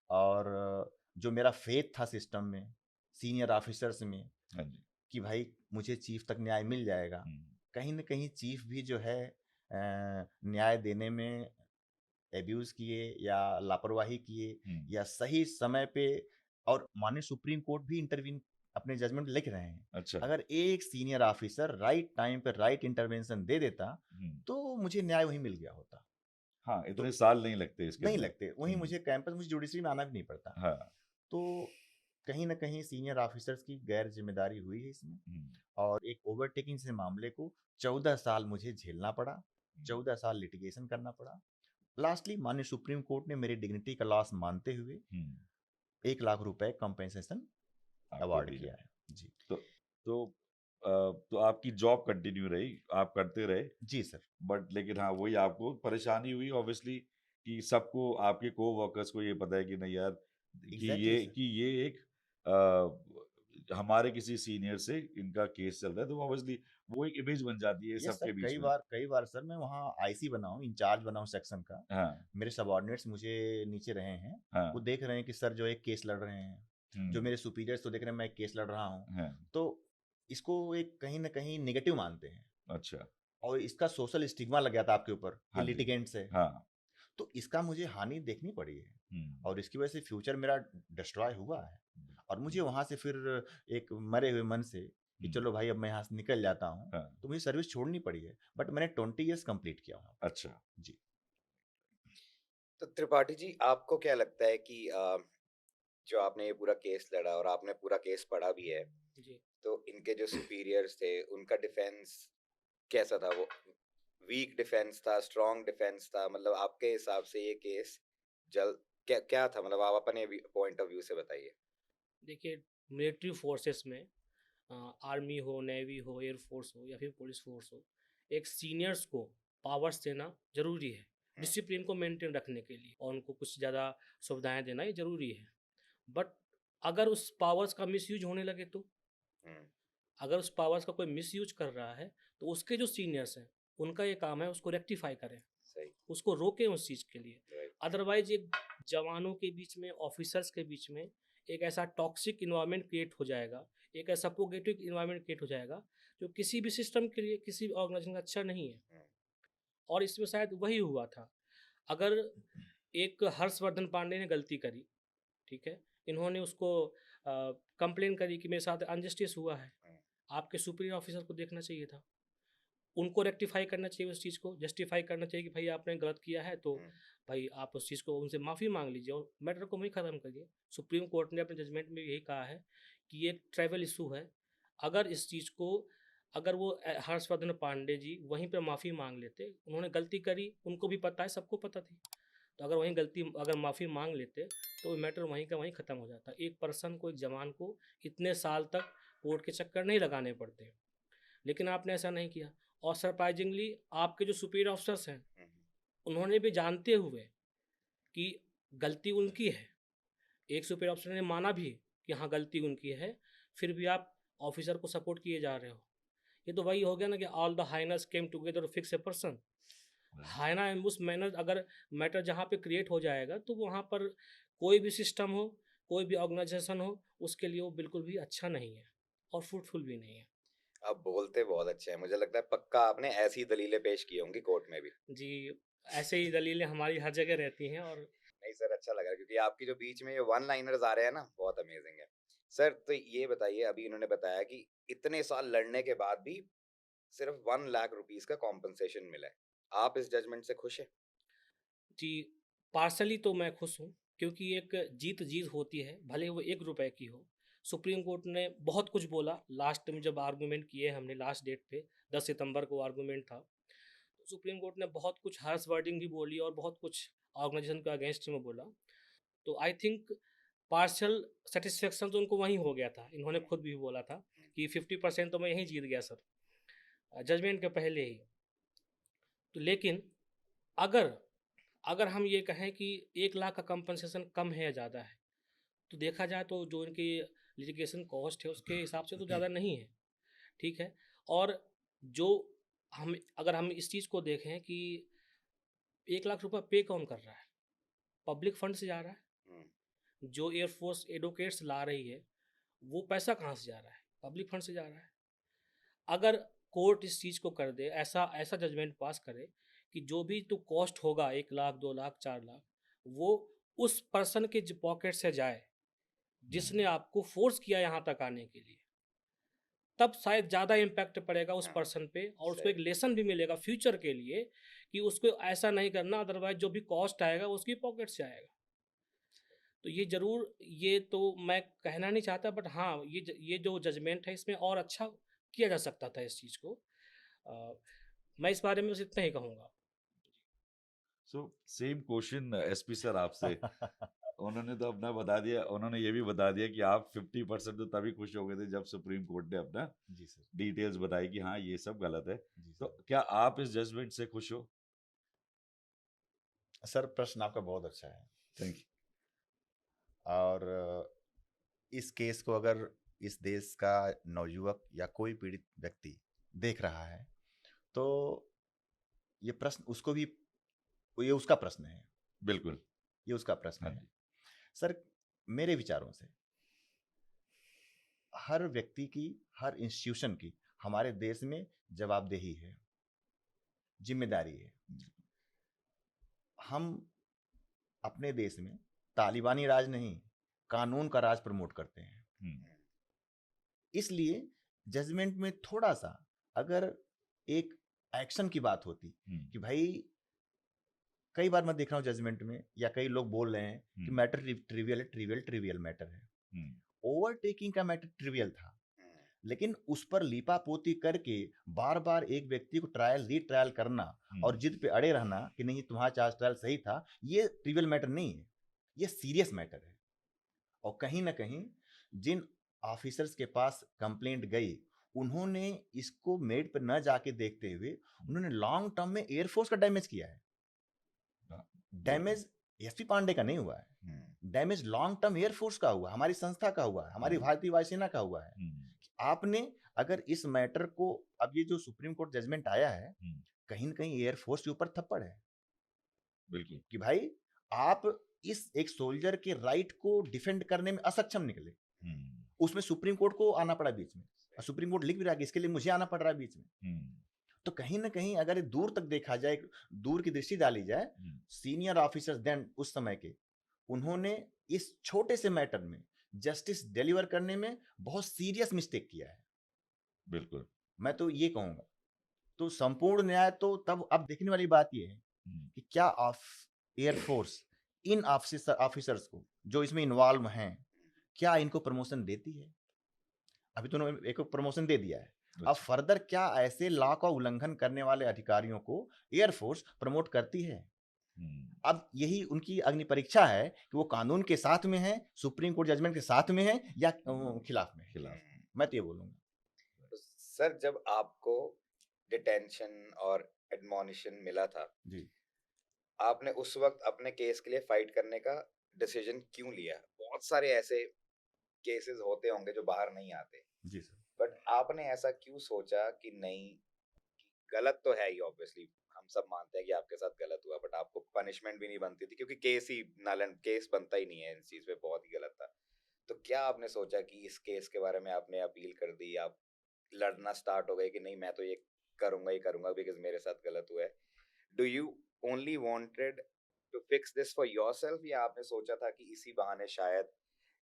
S1: और जो मेरा फेथ था सिस्टम में, सीनियर ऑफिसर्स में,
S2: हाँ जी।
S1: कि भाई मुझे चीफ तक न्याय मिल जाएगा,
S2: हम्म,
S1: कहीं ना कहीं चीफ भी जो है न्याय देने में एब्यूज किए या लापरवाही किए,
S2: हम्म,
S1: या सही समय पे, और माननीय सुप्रीम कोर्ट भी इंटरवीन अपने जजमेंट लिख रहे हैं,
S2: अच्छा।
S1: अगर एक सीनियर ऑफिसर राइट टाइम पे राइट इंटरवेंशन दे देता,
S2: हम्म,
S1: तो मुझे न्याय वहीं मिल गया होता।
S2: हाँ,
S1: तो
S2: इतने साल नहीं लगते इसके
S1: नहीं
S2: अंदर।
S1: लगते वहीं, मुझे कैंपस, मुझे जुडिशरी में आना भी नहीं पड़ता।
S2: हाँ।
S1: तो कहीं ना कहीं सीनियर ऑफिसर्स की गैर जिम्मेदारी हुई है इसमें,
S2: हम्म,
S1: और एक ओवरटेकिंग से मामले को 14 साल मुझे झेलना पड़ा, 14 साल लिटिगेशन करना पड़ा। लास्टली माननीय सुप्रीम कोर्ट ने मेरी डिग्निटी का लॉस मानते हुए
S2: हम्म,
S1: 1 लाख रुपए कंपेंसेशन
S2: आपको
S1: अवार्ड
S2: दिया।
S1: किया है। जी।
S2: तो तो आपकी जॉब कंटिन्यू रही, आप करते रहे,
S1: जी सर।
S2: बट लेकिन हाँ, वही आपको परेशानी हुई ऑब्वियसली, कि सबको, आपके को वर्कर्स को ये पता है कि नहीं यार,
S1: एग्जैक्टली सर।
S2: कि ये एक हमारे किसी सीनियर से इनका केस चल रहा है, तो ऑब्वियसली वो एक इमेज बन जाती है
S1: यस सर,
S2: सबके बीच
S1: कई
S2: में।
S1: बार कई बार सर मैं वहाँ आईसी बना हूँ, इंचार्ज बना हूँ सेक्शन का,
S2: हाँ।
S1: मेरे सबॉर्डिनेट्स मुझे नीचे रहे हैं, वो
S2: हाँ।
S1: देख रहे हैं कि सर जो एक केस लड़ रहे हैं, जो
S2: हम्म,
S1: मेरे सुपीरियर्स तो देख रहे हैं मैं एक केस लड़ रहा हूँ,
S2: हाँ।
S1: तो इसको एक कहीं ना कहीं निगेटिव मानते हैं,
S2: अच्छा।
S1: और इसका सोशल स्टिग्मा लग गया था आपके ऊपर कि
S2: हाँ जी।
S1: लिटिगेंट से,
S2: हाँ।
S1: तो इसका मुझे हानि देखनी पड़ी है,
S2: हम्म,
S1: और इसकी वजह से फ्यूचर मेरा डिस्ट्रॉय हुआ है, और मुझे वहां से फिर एक मरे हुए मन से कि चलो भाई अब मैं यहाँ से निकल जाता हूँ,
S2: हाँ।
S1: तो मुझे सर्विस छोड़नी पड़ी है, बट मैंने 20 ईयर्स कंप्लीट किया वहाँ पे।
S2: अच्छा।
S1: जी।
S4: तो त्रिपाठी जी, आपको क्या लगता है कि जो आपने ये पूरा केस लड़ा और आपने पूरा केस पढ़ा भी है,
S3: जी।
S4: तो इनके जो सुपीरियर्स थे उनका डिफेंस कैसा था? वो वीक डिफेंस था, स्ट्रॉन्ग डिफेंस था? मतलब आपके हिसाब से ये केस जल क्या क्या था? मतलब आप अपने पॉइंट ऑफ व्यू से बताइए।
S3: देखिए, मिलिट्री फोर्सेस में आर्मी हो, नेवी हो, एयर फोर्स हो या फिर पुलिस फोर्स हो, एक सीनियर्स को पावर्स देना ज़रूरी है,
S4: हम्म,
S3: डिसिप्लिन को मेंटेन रखने के लिए, और उनको कुछ ज़्यादा सुविधाएं देना ये ज़रूरी है। बट अगर उस पावर्स का मिसयूज होने लगे तो,
S4: हम्म,
S3: अगर उस पावर्स का कोई मिसयूज कर रहा है, तो उसके जो सीनियर्स हैं उनका ये काम है उसको रेक्टिफाई करें,
S4: सही,
S3: उसको रोकें उस चीज़ के लिए।
S4: राइट,
S3: अदरवाइज एक जवानों के बीच में, ऑफिसर्स के बीच में एक ऐसा टॉक्सिक इन्वायरमेंट क्रिएट हो जाएगा, एक ऐसा पोगेटिव इन्वायरमेंट क्रिएट हो जाएगा जो किसी भी सिस्टम के लिए, किसी भी ऑर्गेनाइजेशन का अच्छा नहीं है।
S4: हम्म,
S3: और इसमें शायद वही हुआ था। अगर एक हर्षवर्धन पांडे ने गलती करी, ठीक है, इन्होंने उसको कंप्लेन करी कि मेरे साथ अनजस्टिस हुआ है,
S4: हम्म,
S3: आपके सुपीरियर ऑफिसर को देखना चाहिए था। उनको रेक्टिफाई करना चाहिए उस चीज़ को, जस्टिफाई करना चाहिए कि भाई आपने गलत किया है, तो भाई आप उस चीज़ को उनसे माफ़ी मांग लीजिए और मैटर को वहीं ख़त्म करिए। सुप्रीम कोर्ट ने अपने जजमेंट में यही कहा है कि ये एक ट्रैवल इशू है। अगर इस चीज़ को अगर वो हर्षवर्धन पांडे जी वहीं पे माफ़ी मांग लेते, उन्होंने गलती करी, उनको भी पता है, सबको पता थी, तो अगर वहीं गलती अगर माफ़ी मांग लेते तो मैटर वहीं का वहीं ख़त्म हो जाता। एक पर्सन को, एक जवान को इतने साल तक कोर्ट के चक्कर नहीं लगाने पड़ते, लेकिन आपने ऐसा नहीं किया। और सरप्राइजिंगली आपके जो सुपीरियर ऑफिसर्स हैं, उन्होंने भी जानते हुए कि गलती उनकी है, एक सुपीरियर ऑफिसर ने माना भी कि हाँ गलती उनकी है, फिर भी आप ऑफिसर को सपोर्ट किए जा रहे हो। ये तो वही हो गया ना कि all the hyenas came together to fix a person. Hyena and उस मैनर अगर मैटर जहाँ पे क्रिएट हो जाएगा तो वहाँ पर कोई भी सिस्टम हो, कोई भी ऑर्गेनाइजेशन हो, उसके लिए वो बिल्कुल भी अच्छा नहीं है और फ्रूटफुल भी नहीं है।
S4: आप बोलते बहुत अच्छे हैं, मुझे लगता है पक्का आपने ऐसी दलीलें पेश की होंगी कोर्ट में भी।
S3: जी, ऐसे ही दलीलें हमारी हर जगह रहती हैं। और
S4: नहीं सर, अच्छा लगा क्योंकि आपकी जो बीच में ये वन लाइनर्स आ रहे हैं ना, बहुत अमेजिंग है। सर तो ये बताइए, अभी इन्होंने बताया कि इतने साल लड़ने के बाद भी सिर्फ 1 लाख रुपीस का कॉम्पनसेशन मिला है। आप इस जजमेंट से खुश हैं?
S3: जी, पार्शली तो मैं खुश हूँ, क्योंकि एक जीत जीत होती है, भले वो 1 रुपए की हो। सुप्रीम कोर्ट ने बहुत कुछ बोला लास्ट में, जब आर्गूमेंट किए हमने लास्ट डेट पे, 10 सितंबर को आर्गूमेंट था। तो सुप्रीम कोर्ट ने बहुत कुछ हार्श वर्डिंग भी बोली और बहुत कुछ ऑर्गेनाइजेशन के अगेंस्ट में बोला। तो आई थिंक पार्शियल सेटिस्फेक्शन तो उनको वहीं हो गया था। इन्होंने खुद भी बोला था कि 50% तो मैं यहीं जीत गया सर, जजमेंट के पहले ही। तो लेकिन अगर अगर हम ये कहें कि 1 लाख का कंपनसेशन कम है या ज़्यादा है, तो देखा जाए तो जो इनकी लिटिगेशन कॉस्ट है उसके हिसाब से तो ज़्यादा नहीं है, ठीक है। और जो हम अगर हम इस चीज़ को देखें कि 1 लाख रुपए पे कौन कर रहा है? पब्लिक फंड से जा रहा है। जो एयरफोर्स एडवोकेट्स ला रही है, वो पैसा कहाँ से जा रहा है? पब्लिक फंड से जा रहा है। अगर कोर्ट इस चीज़ को कर दे, ऐसा ऐसा जजमेंट पास करे कि जो भी तो कॉस्ट होगा 1 लाख, 2 लाख, 4 लाख, वो उस पर्सन के पॉकेट से जाए जिसने आपको फोर्स किया यहाँ तक आने के लिए, तब शायद ज़्यादा इम्पैक्ट पड़ेगा उस पर्सन पे और उसको एक लेसन भी मिलेगा फ्यूचर के लिए कि उसको ऐसा नहीं करना, अदरवाइज जो भी कॉस्ट आएगा वो उसकी पॉकेट से आएगा। तो ये ज़रूर, ये तो मैं कहना नहीं चाहता, बट हाँ ये जो जजमेंट है इसमें और अच्छा किया जा सकता था इस चीज़ को। मैं इस बारे में बस इतना ही कहूँगा।
S2: So same question SP sir आपसे। उन्होंने तो अपना बता दिया, उन्होंने ये भी बता दिया कि आप 50% तो तभी खुश हो गए थे जब सुप्रीम कोर्ट ने अपना
S1: जी सर।
S2: डिटेल्स बताई कि हाँ ये सब गलत है।
S1: जी
S2: तो
S1: सर।
S2: क्या आप इस जजमेंट से खुश हो?
S1: सर प्रश्न आपका बहुत अच्छा है।
S2: थैंक
S1: और इस केस को अगर इस देश का नवयुवक या कोई पीड़ित व्यक्ति देख रहा है तो ये प्रश्न उसको भी, ये उसका प्रश्न है,
S2: यू। बिल्कुल।
S1: ये उसका प्रश्न
S2: हाँ
S1: है।
S2: जी।
S1: सर मेरे विचारों से हर व्यक्ति की, हर इंस्टीट्यूशन की हमारे देश में जवाबदेही है, जिम्मेदारी है। हम अपने देश में तालिबानी राज नहीं, कानून का राज प्रमोट करते हैं। इसलिए जजमेंट में थोड़ा सा अगर एक एक्शन की बात होती कि भाई, कई बार मैं देख रहा हूँ जजमेंट में या कई लोग बोल रहे हैं कि मैटर ट्रिवियल मैटर है। ओवरटेकिंग का मैटर ट्रिवियल था, लेकिन उस पर लीपापोती करके बार बार एक व्यक्ति को ट्रायल रीट्रायल करना और जिद पे अड़े रहना कि नहीं तुम्हारा चार्ज ट्रायल सही था, ये ट्रिवियल मैटर नहीं है, ये सीरियस मैटर है। और कहीं ना कहीं जिन ऑफिसर्स के पास कंप्लेंट गई, उन्होंने इसको मेरिट पर न जाके देखते हुए उन्होंने लॉन्ग टर्म में एयरफोर्स का डैमेज किया है। डैमेज एसपी पांडे का नहीं हुआ है, डैमेज लॉन्ग टर्म एयरफोर्स का हुआ, हमारी संस्था का हुआ है, हमारी भारतीय वायुसेना का हुआ है। आपने अगर इस मैटर को, अब ये जो सुप्रीम कोर्ट जजमेंट आया है, कहीं ना कहीं एयरफोर्स के ऊपर थप्पड़ है।
S2: बिल्कुल
S1: कि भाई आप इस एक सोल्जर के राइट को डिफेंड करने में असक्षम निकले, उसमें सुप्रीम कोर्ट को आना पड़ा बीच में, और सुप्रीम कोर्ट लिख भी रहा है कि इसके लिए मुझे आना पड़ रहा है बीच में। तो कहीं ना कहीं अगर दूर तक देखा जाए, दूर की दृष्टि डाली जाए, सीनियर ऑफिसर्स देन उस समय के, उन्होंने इस छोटे से मैटर में जस्टिस डिलीवर करने में बहुत सीरियस मिस्टेक किया है।
S2: बिल्कुल।
S1: मैं तो ये कहूंगा तो संपूर्ण न्याय तो तब अब देखने वाली बात ये है कि क्या एयरफोर्स इन ऑफिसर्स को जो इसमें इन्वॉल्व हैं, क्या इनको प्रमोशन देती है? अभी तो उन्होंने एक प्रमोशन दे दिया है, अब
S2: अच्छा।
S1: फर्दर क्या ऐसे लॉ का उल्लंघन करने वाले अधिकारियों को एयरफोर्स प्रमोट करती है? अब यही उनकी अग्नि परीक्षा है कि वो कानून के साथ में है, सुप्रीम कोर्ट जजमेंट के साथ में है या खिलाफ में है।
S2: खिलाफ।
S1: मैं तो ये बोलूंगा।
S4: तो सर जब आपको डिटेंशन और एडमोनिशन मिला था,
S1: जी
S4: आपने उस वक्त अपने केस के लिए फाइट करने का डिसीजन क्यों लिया? बहुत सारे ऐसे केसेस होते होंगे जो बाहर नहीं आते,
S1: जी सर।
S4: बट आपने ऐसा क्यों सोचा कि नहीं, कि गलत तो है ही, ऑब्वियसली हम सब मानते हैं कि आपके साथ गलत हुआ, बट आपको पनिशमेंट भी नहीं बनती थी क्योंकि केस ही नलन, केस बनता ही नहीं है, इस चीज पे बहुत ही गलत था। तो क्या आपने सोचा कि इस केस के बारे में आपने अपील कर दी, आप लड़ना स्टार्ट हो गए कि नहीं मैं तो ये करूंगा ही करूंगा बिकॉज मेरे साथ गलत हुआ है? Do you only wanted to fix this for yourself, या आपने सोचा था कि इसी बहाने शायद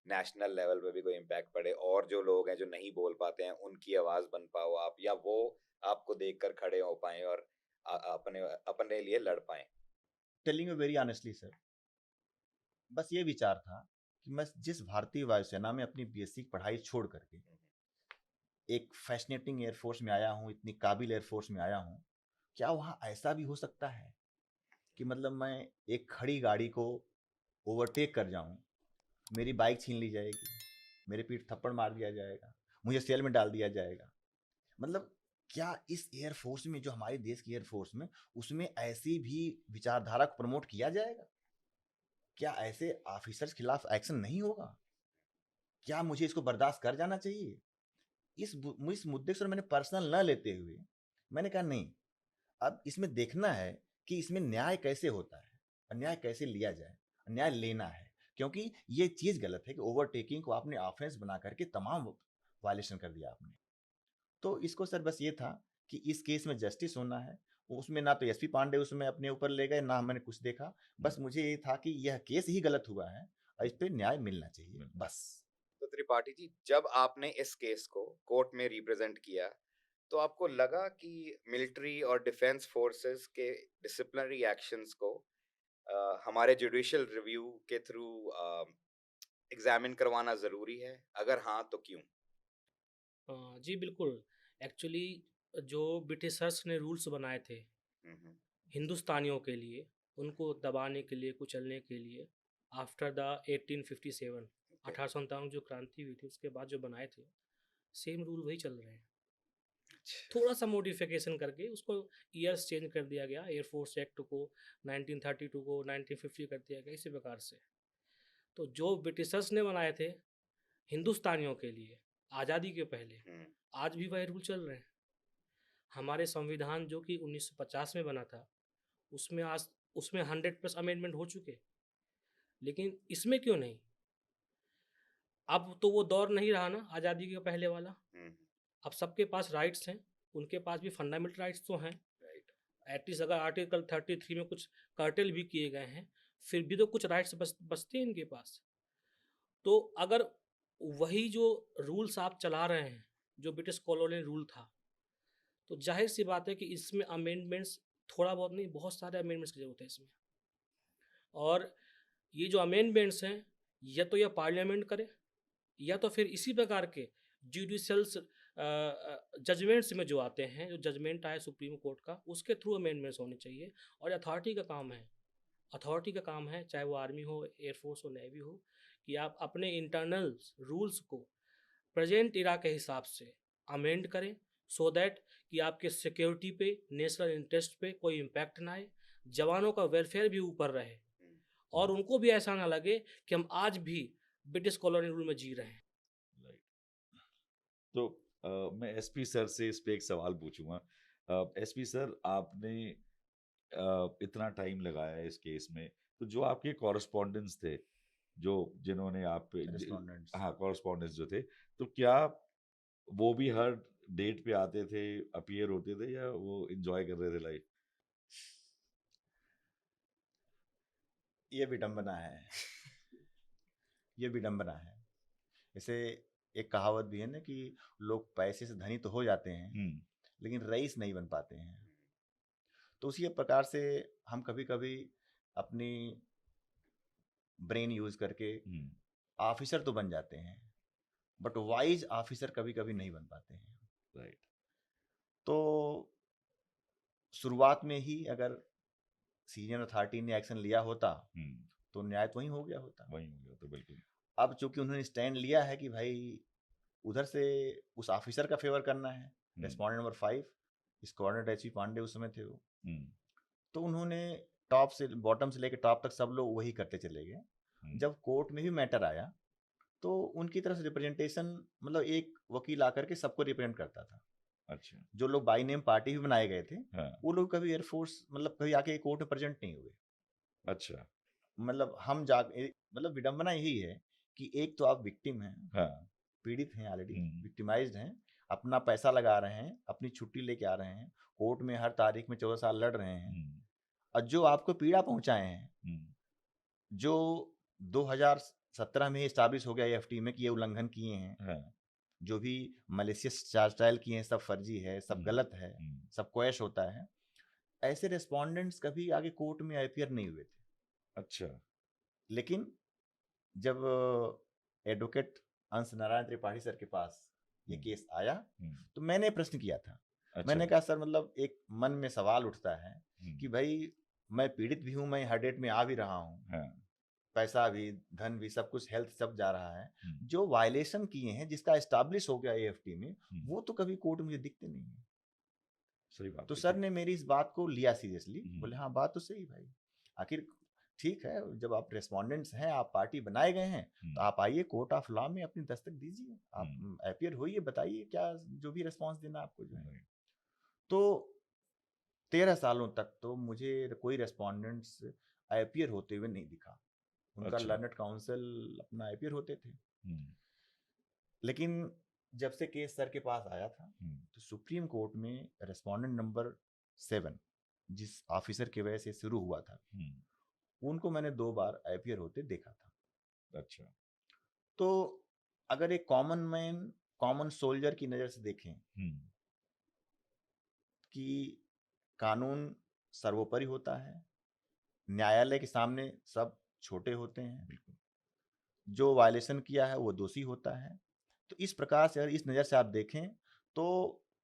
S4: नेशनल लेवल पे भी कोई इम्पैक्ट पड़े और जो लोग हैं जो नहीं बोल पाते हैं उनकी आवाज बन पाओ आप, या वो आपको देखकर खड़े हो पाए और अपने अपने लिए लड़ पाए?
S1: Telling you very honestly sir, बस ये विचार था कि मैं जिस भारतीय वायुसेना में अपनी बीएससी की पढ़ाई छोड़ करके एक फैसिनेटिंग एयरफोर्स में आया हूँ, इतनी काबिल एयरफोर्स में आया हूँ, क्या वहाँ ऐसा भी हो सकता है कि मतलब मैं एक खड़ी गाड़ी को ओवरटेक कर जाऊँ, मेरी बाइक छीन ली जाएगी, मेरे पीठ थप्पड़ मार दिया जाएगा, मुझे सेल में डाल दिया जाएगा? मतलब क्या इस एयरफोर्स में, जो हमारे देश की एयरफोर्स में, उसमें ऐसी भी विचारधारा को प्रमोट किया जाएगा? क्या ऐसे ऑफिसर्स खिलाफ एक्शन नहीं होगा? क्या मुझे इसको बर्दाश्त कर जाना चाहिए? इस मुद्दे को मैंने पर्सनल न लेते हुए मैंने कहा नहीं, अब इसमें देखना है कि इसमें न्याय कैसे होता है, अन्याय कैसे लिया जाए, अन्याय लेना है, क्योंकि ये चीज गलत है कि ओवरटेकिंग को आपने ऑफेंस बना करके तमाम वायलेशन कर दिया आपने। तो इसको सर बस ये था कि इस केस में जस्टिस होना है। उसमें ना तो एसपी पांडे उसमें अपने ऊपर ले गए, ना मैंने कुछ देखा, बस मुझे ये था कि यह केस ही गलत हुआ है और इस पे न्याय मिलना चाहिए बस।
S4: तो त्रिपाठी जी, जब आपने इस केस को कोर्ट में रिप्रेजेंट किया, तो आपको लगा कि मिलिट्री और डिफेंस फोर्सेस के डिसिप्लिनरी एक्शंस को हमारे जुडिशियल रिव्यू के थ्रू एग्जामिन करवाना जरूरी है? अगर हाँ तो क्यों?
S3: जी बिल्कुल। एक्चुअली जो ब्रिटिशर्स ने रूल्स बनाए थे
S4: हम्म,
S3: हिंदुस्तानियों के लिए, उनको दबाने के लिए, कुचलने के लिए, आफ्टर द 1857
S4: okay,
S3: 1857 जो क्रांति हुई थी उसके बाद जो बनाए थे, सेम रूल वही चल रहे हैं।
S4: अच्छा,
S3: थोड़ा सा मॉडिफिकेशन करके उसको ईयर्स चेंज कर दिया गया, एयरफोर्स एक्ट को 1932 को 1950 कर दिया गया, इसी प्रकार से। तो जो ब्रिटिशर्स ने बनाए थे हिंदुस्तानियों के लिए आज़ादी के पहले, आज भी वही रूल चल रहे हैं। हमारे संविधान जो कि 1950 में बना था, उसमें आज उसमें 100+ अमेंडमेंट हो चुके, लेकिन इसमें क्यों नहीं? अब तो वो दौर नहीं रहा ना आज़ादी के पहले वाला। अब सबके पास राइट्स हैं, उनके पास भी फंडामेंटल राइट्स तो हैं।
S4: राइट,
S3: एटलीस्ट अगर आर्टिकल 33 में कुछ कर्टेल भी किए गए हैं, फिर भी तो कुछ राइट्स बचते हैं इनके पास। तो अगर वही जो रूल्स आप चला रहे हैं, जो ब्रिटिश कॉलोनियल रूल था, तो जाहिर सी बात है कि इसमें अमेंडमेंट्स, थोड़ा बहुत नहीं, बहुत सारे अमेंडमेंट्स की ज़रूरत है इसमें। और ये जो अमेंडमेंट्स हैं, या तो यह पार्लियामेंट करे, या तो फिर इसी प्रकार के जुडिशल्स जजमेंट्स में जो आते हैं, जो जजमेंट आए सुप्रीम कोर्ट का, उसके थ्रू अमेंडमेंट्स होने चाहिए। और अथॉरिटी का काम है, अथॉरिटी का काम है, चाहे वो आर्मी हो, एयरफोर्स हो, नेवी हो, कि आप अपने इंटरनल रूल्स को प्रेजेंट इरा के हिसाब से अमेंड करें, सो दैट कि आपके सिक्योरिटी पे, नेशनल इंटरेस्ट पे कोई इम्पैक्ट ना आए, जवानों का वेलफेयर भी ऊपर रहे, और उनको भी ऐसा ना लगे कि हम आज भी ब्रिटिश कॉलोनियल रूल में जी रहे हैं।
S2: तो मैं एसपी सर से इस पे एक सवाल पूछूंगा। एसपी सर, आपने इतना टाइम लगाया है इस केस में, तो जो आपके कॉरेस्पॉन्डेंट्स थे, जो जिन्होंने आप
S1: Correspondence।
S2: हाँ कॉरेस्पॉन्डेंट्स जो थे, तो क्या वो भी हर डेट पे आते थे, अपीयर होते थे, या वो एंजॉय कर रहे थे लाइफ?
S1: ये विडंबना है, ये विडंबना है। जैसे एक कहावत भी है ना कि लोग पैसे से धनी तो हो जाते हैं, लेकिन रईस नहीं बन पाते हैं। तो उसी प्रकार से हम कभी कभी अपनी ब्रेन यूज करके ऑफिसर तो बन जाते हैं, बट वाइज ऑफिसर कभी कभी नहीं बन पाते हैं।
S2: राइट।
S1: तो शुरुआत में ही अगर सीनियर अथॉरिटी ने एक्शन लिया होता तो न्याय तो वहीं हो गया होता।
S2: वही हो गया तो बिल्कुल।
S1: अब चूंकि उन्होंने स्टैंड लिया है कि भाई उधर से उस ऑफिसर का फेवर करना है, respondent number 5 squadron HP Pandey उस समय थे वो, तो उन्होंने टॉप से बॉटम से लेकर टॉप तक सब लोग वही करते चले गए। जब कोर्ट में भी मैटर आया तो उनकी तरफ से रिप्रेजेंटेशन, मतलब एक वकील आकर के सबको रिप्रेजेंट करता था।
S2: अच्छा।
S1: जो लोग बाई नेम पार्टी भी बनाए गए थे,
S2: हाँ।
S1: वो लोग कभी एयरफोर्स मतलब कभी आके कोर्ट में प्रेजेंट नहीं हुए।
S2: अच्छा।
S1: मतलब हम जा मतलब विडंबना यही है कि एक तो आप विक्टिम हैं,
S2: हाँ।
S1: पीड़ित हैं, ऑलरेडी विक्टिमाइज्ड हैं, अपना पैसा लगा रहे हैं, अपनी छुट्टी लेके आ रहे हैं, कोर्ट में हर तारीख में 14 साल लड़ रहे हैं, और जो आपको पीड़ा पहुंचाए हैं, जो 2017 में स्टैब्लिश हो गया एएफटी में कि ये उल्लंघन किए हैं, जो भी मलेशियस चार्ज ट्रायल किए हैं सब फर्जी है, सब गलत है, सब क्वैश होता है, ऐसे रेस्पोंडेंट्स कभी आगे कोर्ट में अपियर नहीं हुए थे।
S2: अच्छा।
S1: लेकिन जब एडवोकेट अंश नारायण त्रिपाठी सर के पास ये केस आया तो मैंने प्रश्न किया था।
S2: अच्छा।
S1: मैंने कहा सर, मतलब एक मन में सवाल उठता है कि भाई मैं पीड़ित भी हूं, मैं हर डेट में आ भी रहा हूं, पैसा भी, धन भी, सब कुछ, हेल्थ सब जा रहा है, जो वायलेशन किए हैं जिसका एस्टैब्लिश हो गया एएफटी में, वो तो कभी कोर्ट में मुझे दिखते नहीं है।
S2: सही बात।
S1: तो सर ने मेरी इस बात को लिया सीरियसली, बोले हाँ बात तो सही भाई, आखिर ठीक है, जब आप रेस्पोंडेंट्स हैं, आप पार्टी बनाए गए हैं, तो आप आइए कोर्ट ऑफ लॉ में अपनी दस्तक दीजिए, आप अपियर होइए, बताइए क्या जो भी रिस्पॉन्स देना आपको जो है। तो 13 सालों तक तो मुझे कोई रेस्पोंडेंट्स अपियर होते हुए नहीं दिखा। उनका लर्नड काउंसिल अपना अपियर होते थे। लेकिन जब से केस सर के पास आया था तो सुप्रीम कोर्ट में रेस्पोंडेंट नंबर 7 जिस ऑफिसर की वजह से शुरू हुआ था, उनको मैंने 2 बार अपियर होते देखा था।
S2: अच्छा।
S1: तो अगर एक कॉमन मैन, कॉमन सोल्जर की नजर से देखें कि कानून सर्वोपरि होता है, न्यायालय के सामने सब छोटे होते हैं, बिल्कुल, जो वायलेशन किया है वो दोषी होता है, तो इस प्रकार से अगर इस नज़र से आप देखें तो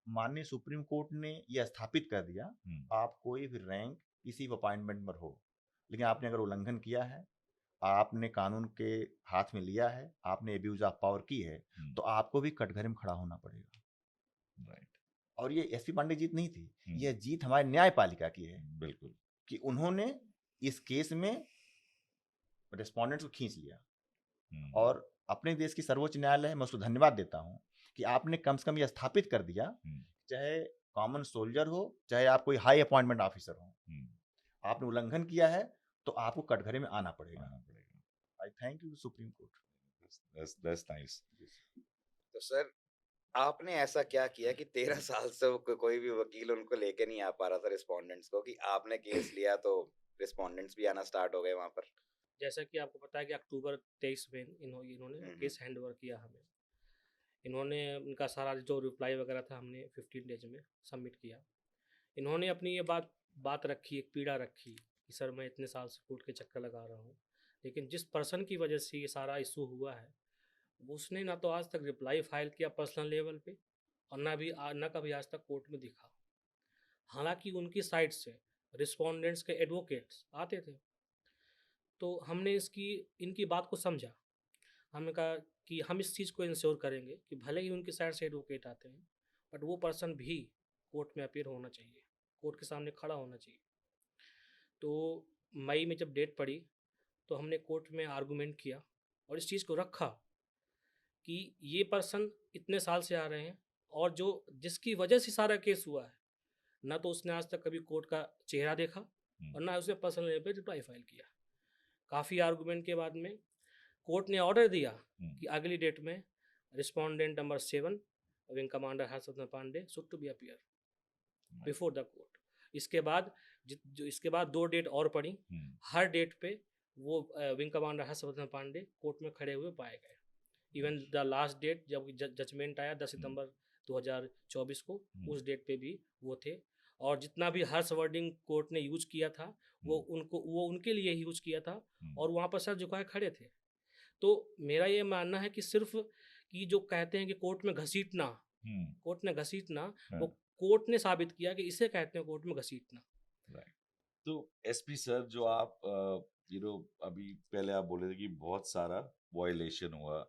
S1: माननीय सुप्रीम कोर्ट ने यह स्थापित कर दिया, आप कोई भी रैंक किसी भी अपॉइंटमेंट पर हो, लेकिन आपने अगर उल्लंघन किया है, आपने कानून के हाथ में लिया है, आपने एब्यूज ऑफ पावर की है, तो आपको भी कटघरे में खड़ा होना पड़ेगा। राइट। और ये एसपी पांडे जीत नहीं थी, यह जीत हमारे न्यायपालिका की है। बिल्कुल, कि उन्होंने इस केस में रेस्पोंडेंट्स को खींच लिया, और अपने देश की सर्वोच्च न्यायालय, मैं उसको धन्यवाद देता हूँ कि आपने कम से कम यह स्थापित कर दिया, चाहे कॉमन सोल्जर हो, चाहे आप कोई हाई अपॉइंटमेंट ऑफिसर हो, आपने उल्लंघन किया है तो आपको कटघरे में आना पड़ेगा। आई thank you supreme court.
S2: That's nice.
S4: तो सर आपने ऐसा क्या किया कि 13 साल से कोई भी वकील उनको लेके नहीं आ पा रहा था रिस्पोंडेंट्स को, कि आपने केस लिया तो रिस्पोंडेंट्स भी आना स्टार्ट हो गए वहां पर?
S3: जैसा कि आपको पता है कि अक्टूबर 23 में इन्होंने केस हैंड ओवर किया हमें। इन्होंने इनका सारा जो रिप्लाई वगैरह था हमने 15 डेज में सबमिट किया। इन्होंने अपनी ये बात रखी, एक पीड़ा रखी कि सर मैं इतने साल से कोर्ट के चक्कर लगा रहा हूँ, लेकिन जिस पर्सन की वजह से ये सारा इशू हुआ है उसने ना तो आज तक रिप्लाई फाइल किया पर्सनल लेवल पे, और ना कभी आज तक कोर्ट में दिखा। हालांकि उनकी साइड से रिस्पोंडेंट्स के एडवोकेट्स आते थे, तो हमने इनकी बात को समझा। हमने कहा कि हम इस चीज़ को इंश्योर करेंगे कि भले ही उनकी साइड से एडवोकेट आते हैं, बट वो पर्सन भी कोर्ट में अपीयर होना चाहिए, कोर्ट के सामने खड़ा होना चाहिए। तो मई में जब डेट पड़ी तो हमने कोर्ट में आर्गूमेंट किया और इस चीज़ को रखा कि ये पर्सन इतने साल से आ रहे हैं, और जिसकी वजह से सारा केस हुआ है, ना तो उसने आज तक कभी कोर्ट का चेहरा देखा और ना उसने पर्सनल लेवल पे रिप्लाई फाइल किया। काफ़ी आर्गूमेंट के बाद में कोर्ट ने ऑर्डर दिया कि अगली डेट में respondent number 7 wing commander Harshvardhan Pandey should to be appear before the court. इसके बाद 2 डेट और पड़ी। हर डेट पे वो wing commander Harshvardhan Pandey court में खड़े हुए पाए गए। इवन द लास्ट डेट जब जजमेंट आया 10 सितंबर 2024 को,
S2: हम्म,
S3: उस डेट पे भी वो थे। और जितना भी हर्ष वर्डिंग कोर्ट ने यूज किया था वो उनके लिए ही यूज किया था, और वहाँ पर सर झुकाए खड़े थे। तो मेरा ये मानना है कि सिर्फ कि जो कहते हैं कि कोर्ट में घसीटना, कोर्ट ने घसीटना, वो कोर्ट ने साबित किया कि इसे कहते हैं कोर्ट में घसीटना।
S2: राइट। तो एसपी सर, जो आप अभी पहले आप बोले थे कि बहुत सारा वायलेशन हुआ,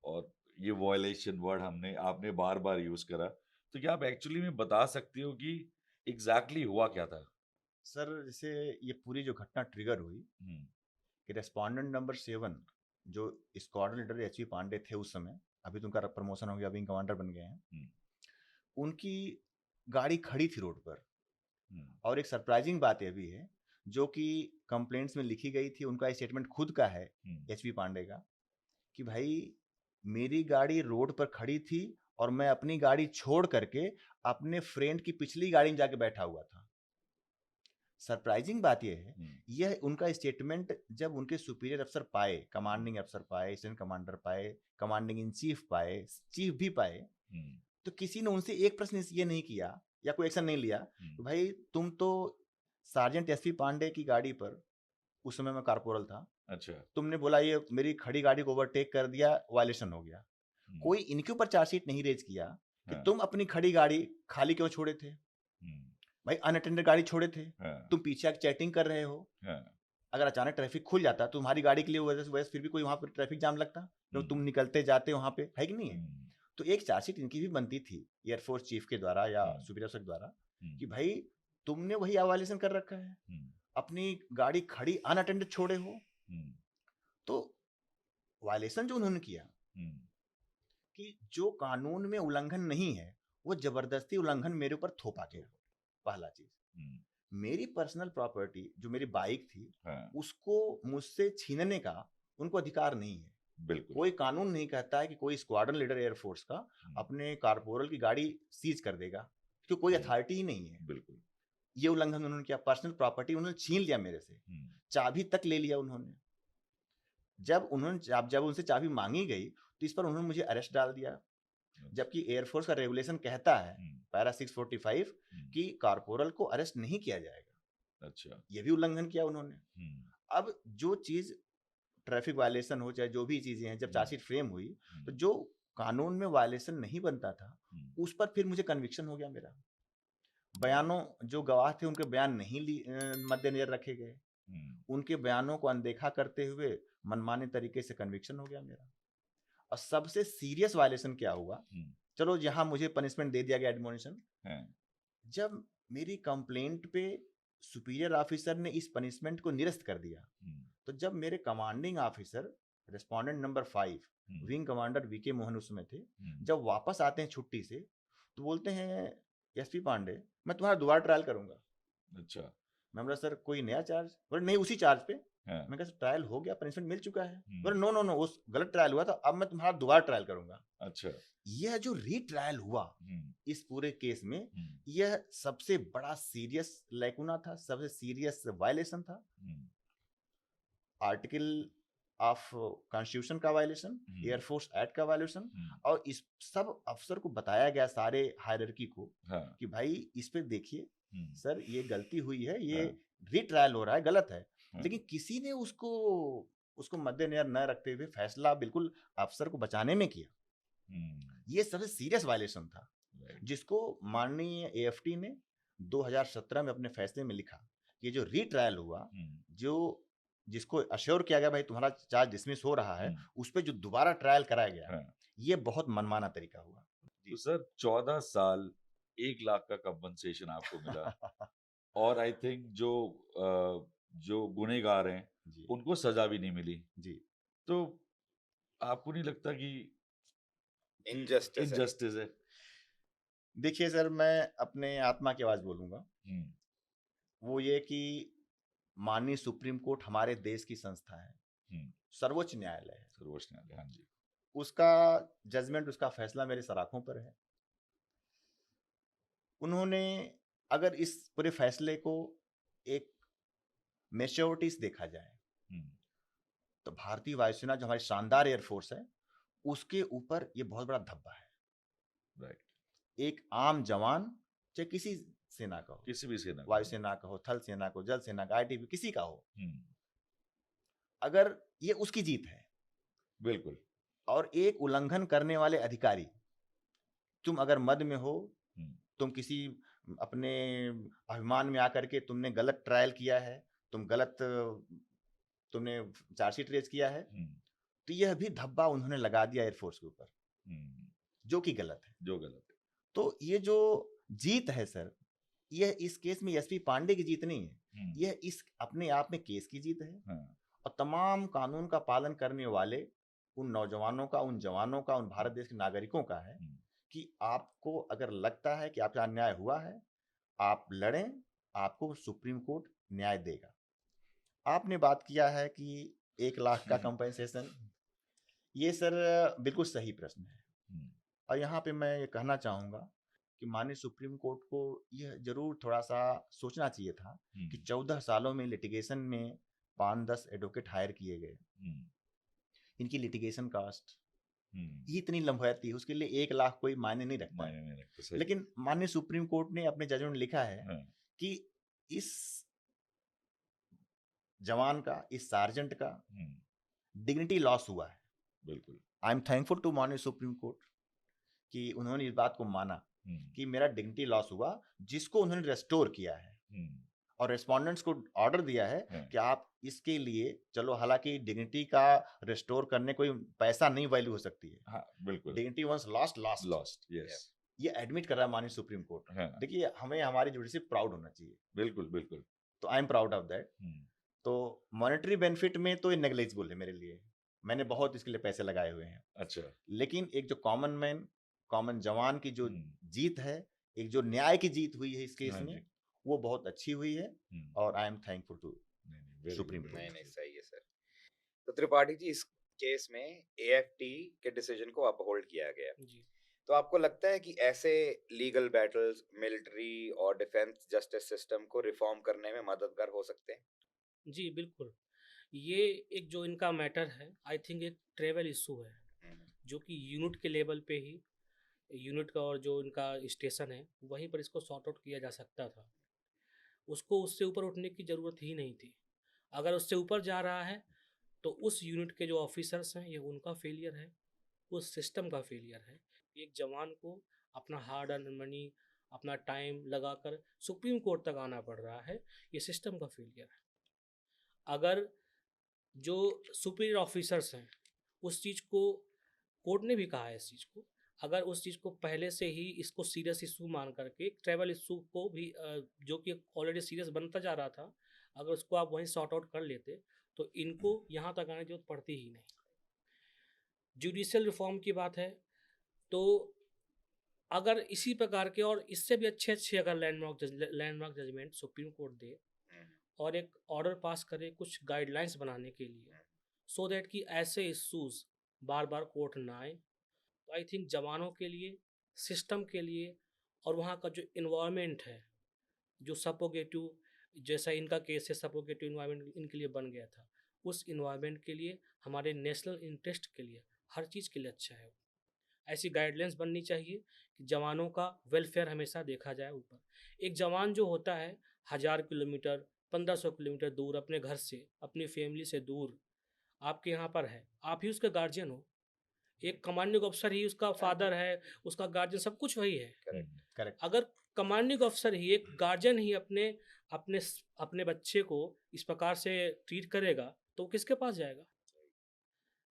S2: और ये वायलेशन वर्ड आपने बार बार यूज करा, तो क्या आप एक्चुअली में बता सकते हो कि एग्जैक्टली हुआ क्या था?
S1: सर जैसे ये पूरी जो घटना ट्रिगर हुई
S2: हम्म,
S1: कि रेस्पोंडेंट नंबर 7 जो स्क्वाड्रन लीडर एचपी पांडे थे उस समय, अभी तो उनका प्रमोशन हो गया, विंग कमांडर बन गए हैं,
S2: हम्म,
S1: उनकी गाड़ी खड़ी थी रोड पर।
S2: हम्म,
S1: और एक सरप्राइजिंग बात यह भी है जो कि कंप्लेंट्स में लिखी गई थी, उनका स्टेटमेंट खुद का है एचपी पांडे का, कि भाई मेरी गाड़ी रोड पर खड़ी थी और मैं अपनी गाड़ी छोड़ करके अपने फ्रेंड की पिछली गाड़ी में जाके बैठा हुआ था। सरप्राइजिंग बात यह है, यह उनका स्टेटमेंट जब उनके सुपीरियर अफसर पाए, कमांडिंग अफसर पाए, असिस्टेंट कमांडर पाए, कमांडिंग इन चीफ पाए, चीफ भी पाए, तो किसी ने उनसे एक प्रश्न ये नहीं किया या कोई एक्शन नहीं लिया तो भाई तुम तो सार्जेंट एसपी पांडे की गाड़ी पर, उस समय मैं कारपोरल था,
S2: अच्छा,
S1: तुमने बोला ये मेरी खड़ी गाड़ी को ओवरटेक कर दिया, वायलेशन हो गया। कोई इनके ऊपर चार्जशीट नहीं रेज किया कि तुम अपनी खड़ी गाड़ी खाली क्यों छोड़े थे, भाई अनअटेंडेड गाड़ी छोड़े थे, तुम पीछे आके चैटिंग कर रहे हो, अगर अचानक ट्रैफिक खुल जाता तुम्हारी गाड़ी के लिए वजह फिर भी कोई वहां पर ट्रैफिक जाम लगता, तो तुम निकलते जाते वहां पे, है कि नहीं है? तो एक चार्जशीट इनकी भी बनती थी एयरफोर्स चीफ के द्वारा या सुपीरियर द्वारा कि भाई तुमने वही वायलेशन कर रखा है, अपनी गाड़ी खड़ी अनअटेंडेड छोड़े हो। तो वायलेशन जो उन्होंने किया कि जो कानून में उल्लंघन नहीं है वो जबरदस्ती उल्लंघन मेरे ऊपर थोपा गया। पहला चीज, मेरी पर्सनल प्रॉपर्टी जो मेरी बाइक थी उसको मुझसे छीनने का उनको अधिकार नहीं है।
S2: बिल्कुल।
S1: कोई कानून नहीं कहता है कि कोई स्क्वाड्रन लीडर एयरफोर्स का अपने कारपोरल की गाड़ी सीज कर देगा, क्योंकि कोई अथॉरिटी ही नहीं है।
S2: बिल्कुल।
S1: ये उल्लंघन उन्होंने किया, पर्सनल प्रॉपर्टी उन्होंने छीन लिया मेरे से, चाबी तक ले लिया उन्होंने। जब उनसे चाबी मांगी गई तो इस पर उन्होंने मुझे अरेस्ट डाल दिया, जबकि एयरफोर्स का रेगुलेशन कहता है पैरा 645 कि कारपोरल को अरेस्ट नहीं किया जाएगा।
S2: अच्छा,
S1: ये भी उल्लंघन किया उन्होंने। अब जो चीज ट्रैफिक वायलेशन हो चाहे जो भी चीजें हैं, जब चार्जशीट फ्रेम हुई तो जो कानून में वायलेशन नहीं बनता था उस पर फिर मुझे कन्विक्शन हो गया मेरा। बयानों जो गवाह थे उनके बयान नहीं मद्देनजर रखे गए, उनके बयानों को अनदेखा करते हुए मनमाने तरीके से कन्विक्शन हो गया मेरा। और सबसे सीरियस वायलेशन क्या हुआ, चलो यहाँ मुझे पनिशमेंट दे दिया गया, एडमोनिशन, जब मेरी कंप्लेंट पे सुपीरियर ऑफिसर ने इस पनिशमेंट को निरस्त कर दिया, तो जब मेरे commanding officer respondent number 5 wing commander VK Mohan उसमें थे, जब वापस आते हैं छुट्टी से तो बोलते हैं एसपी पांडे मैं तुम्हारा दोबारा ट्रायल करूंगा।
S2: अच्छा,
S1: मैं बोला सर कोई नया चार्ज? बोले नहीं उसी चार्ज पे। मैं कहा ट्रायल हो गया, पनिशमेंट मिल चुका है। बोले नो नो नो वो गलत ट्रायल हुआ था, अब मैं तुम्हारा दोबारा ट्रायल करूंगा।
S2: अच्छा,
S1: यह जो रीट्रायल हुआ इस पूरे केस में, यह सबसे बड़ा सीरियस लैकुना था, सबसे सीरियस वायलेशन था। आर्टिकल ऑफ कॉन्स्टिट्यूशन का वायलेशन, एयरफोर्स एक्ट का वायलेशन, और इस सब अफसर को बताया गया, सारे हायरार्की को, कि भाई इस पे देखिए सर ये गलती हुई है, ये रीट्रायल हो रहा है, गलत है। लेकिन किसी ने उसको मद्देनजर न रखते हुए फैसला बिल्कुल अफसर को बचाने में किया। ये सबसे सीरियस वायलेशन था, जिसको माननीय एएफटी ने 2017 में अपने फैसले में लिखा कि ये जो रीट्रायल हुआ, जो जिसको अश्योर किया गया भाई तुम्हारा चार्ज डिसमिस हो रहा है, उस पे जो दोबारा ट्रायल कराया गया, ये बहुत मनमाना तरीका हुआ।
S2: तो सर 14 साल 1 लाख का कंपनसेशन आपको मिला और आई थिंक जो गुनहगार हैं उनको सजा भी नहीं मिली
S1: जी।
S2: तो आपको नहीं लगता कि इनजस्टिस है?
S1: देखिए सर, मैं अपने आत्मा की आवाज बोलूंगा, वो ये कि माननीय सुप्रीम कोर्ट हमारे देश की संस्था है, सर्वोच्च न्यायालय है।
S2: सर्वोच्च न्यायालय, हाँ जी।
S1: उसका जजमेंट, उसका फैसला मेरे सराखों पर है। उन्होंने अगर इस पूरे फैसले को एक मैच्योरिटी से देखा जाए तो भारतीय वायुसेना जो हमारी शानदार एयरफोर्स है उसके ऊपर ये बहुत बड़ा धब्बा है।
S2: राइट,
S1: एक आम जवान, चाहे किसी सेना का हो,
S2: किसी भी सेना का।
S1: वायुसेना का हो, थल सेना का हो, जल सेना का, आईटीबी, किसी का हो,
S2: हम्म,
S1: अगर ये उसकी जीत है
S2: बिल्कुल।
S1: और एक उल्लंघन करने वाले अधिकारी, तुम अगर मद में हो,
S2: हम्म,
S1: तुम किसी अपने अभिमान में आकर के तुमने गलत ट्रायल किया है, तुमने चार्जशीट रेज किया है,
S2: हम्म,
S1: तो यह भी धब्बा उन्होंने लगा दिया एयरफोर्स के ऊपर,
S2: हम्म,
S1: जो कि गलत है।
S2: जो गलत है।
S1: तो ये जो जीत है सर, यह इस केस में एसपी पांडे की जीत नहीं है,
S2: हम्म,
S1: यह इस अपने आप में केस की जीत है।
S2: हाँ,
S1: और तमाम कानून का पालन करने वाले उन नौजवानों का, उन जवानों का, उन भारत देश के नागरिकों का है
S2: हम्म,
S1: कि आपको अगर लगता है कि आपके साथ अन्याय हुआ है, आप लड़ें, आपको सुप्रीम कोर्ट न्याय देगा। आपने बात किया है कि 1 लाख का कंपेंसेशन, ये सर बिल्कुल सही प्रश्न है।
S2: हम्म,
S1: और यहाँ पे मैं ये कहना चाहूँगा कि माननीय सुप्रीम कोर्ट को यह जरूर थोड़ा सा सोचना चाहिए था कि 14 सालों में लिटिगेशन में 5-10 एडवोकेट हायर किए गए,
S2: हम्म,
S1: इनकी लिटिगेशन कास्ट
S2: हम्म,
S1: ही इतनी लंबाती है, उसके लिए 1 लाख कोई मायने नहीं रखता है।
S2: मायने नहीं रखता, सही।
S1: लेकिन माननीय सुप्रीम कोर्ट ने अपने जजमेंट में लिखा है
S2: हाँ,
S1: कि इस जवान का, इस सार्जेंट का
S2: हम्म,
S1: डिग्निटी लॉस हुआ है।
S2: बिल्कुल।
S1: आई एम थैंकफुल टू माननीय सुप्रीम कोर्ट कि उन्होंने इस बात को माना
S2: हम्म,
S1: कि मेरा डिग्निटी लॉस हुआ, जिसको उन्होंने रेस्टोर किया है
S2: हम्म,
S1: और रेस्पोंडेंट्स को ऑर्डर दिया है
S2: हाँ,
S1: कि आप इसके लिए, चलो हालांकि डिग्निटी का रेस्टोर करने कोई पैसा नहीं वैल्यू हो सकती है,
S2: हाँ, बिल्कुल।
S1: Dignity once lost,
S2: lost, yes.
S1: ये एडमिट कर रहा है माननीय सुप्रीम कोर्ट।
S2: हाँ,
S1: देखिए, हमें हमारी जुडिशरी प्राउड होना चाहिए,
S2: बिल्कुल, बिल्कुल।
S1: तो I am proud of that.
S2: Hmm,
S1: तो मॉनेटरी बेनिफिट में तो ये नेग्लिजिबल है मेरे लिए, मैंने बहुत इसके लिए पैसे लगाए हुए हैं।
S2: अच्छा।
S1: लेकिन एक जो कॉमन मैन, कॉमन जवान की जो
S2: हम्म,
S1: जीत है, एक जो न्याय की जीत हुई है इस केस
S2: हाँ
S1: में,
S2: जी।
S1: वो बहुत अच्छी हुई है
S2: हम्म,
S1: और आई एम थैंकफुल टू
S2: नहीं, नहीं, very
S1: सुप्रीम
S2: good,
S1: कोर्ट।
S4: नहीं
S2: very
S4: नहीं,
S2: good.
S4: सही है सर। तो त्रिपाठी जी, इस केस में एएफटी के डिसीजन को अपहोल्ड किया गया,
S3: जी
S4: तो आपको लगता है कि ऐसे लीगल बैटल्स मिलिट्री और डिफेंस जस्टिस सिस्टम को रिफॉर्म करने में मददगार हो सकते हैं?
S3: जी बिल्कुल। ये एक जो इनका मैटर है, आई थिंक एक ट्रेवल इशू है,
S4: हम्म,
S3: जो कि यूनिट के लेवल पे ही, यूनिट का और जो इनका स्टेशन है वहीं पर इसको सॉर्ट आउट किया जा सकता था। उसको उससे ऊपर उठने की ज़रूरत ही नहीं थी। अगर उससे ऊपर जा रहा है तो उस यूनिट के जो ऑफिसर्स हैं, ये उनका फेलियर है, उस सिस्टम का फेलियर है। एक जवान को अपना हार्ड अर्न मनी, अपना टाइम लगाकर सुप्रीम कोर्ट तक आना पड़ रहा है, ये सिस्टम का फेलियर है। अगर जो सुपीरियर ऑफिसर्स हैं, उस चीज़ को, कोर्ट ने भी कहा है इस चीज़ को, अगर उस चीज़ को पहले से ही इसको सीरियस इशू मान करके, ट्रैवल इशू को भी जो कि ऑलरेडी सीरियस बनता जा रहा था, अगर उसको आप वहीं सॉर्ट आउट कर लेते तो इनको यहाँ तक आने की जरूरत पड़ती ही नहीं। जुडिशियल रिफॉर्म की बात है तो अगर इसी प्रकार के और इससे भी अच्छे अच्छे अगर लैंडमार्क जजमेंट सुप्रीम कोर्ट दे और एक ऑर्डर पास करे कुछ गाइडलाइंस बनाने के लिए, सो दैट कि ऐसे इश्यूज बार बार कोर्ट ना आए, तो आई थिंक जवानों के लिए, सिस्टम के लिए और वहाँ का जो इन्वायरमेंट है, जो सपोगेटिव, जैसा इनका केस है, सपोगेटिव इन्वायरमेंट इनके लिए बन गया था, उस इन्वायरमेंट के लिए, हमारे नेशनल इंटरेस्ट के लिए, हर चीज़ के लिए अच्छा है। ऐसी गाइडलाइंस बननी चाहिए कि जवानों का वेलफेयर हमेशा देखा जाए ऊपर। एक जवान जो होता है 1000 किलोमीटर, 1500 किलोमीटर दूर अपने घर से, अपनी फैमिली से दूर आपके यहाँ पर है, आप ही उसके गार्जियन हो। एक कमांडिंग ऑफिसर ही उसका फादर है, उसका गार्जियन, सब कुछ वही है।
S1: करेक्ट।
S3: अगर कमांडिंग ऑफिसर ही, एक गार्जियन ही अपने अपने अपने बच्चे को इस प्रकार से ट्रीट करेगा तो वो किसके पास जाएगा?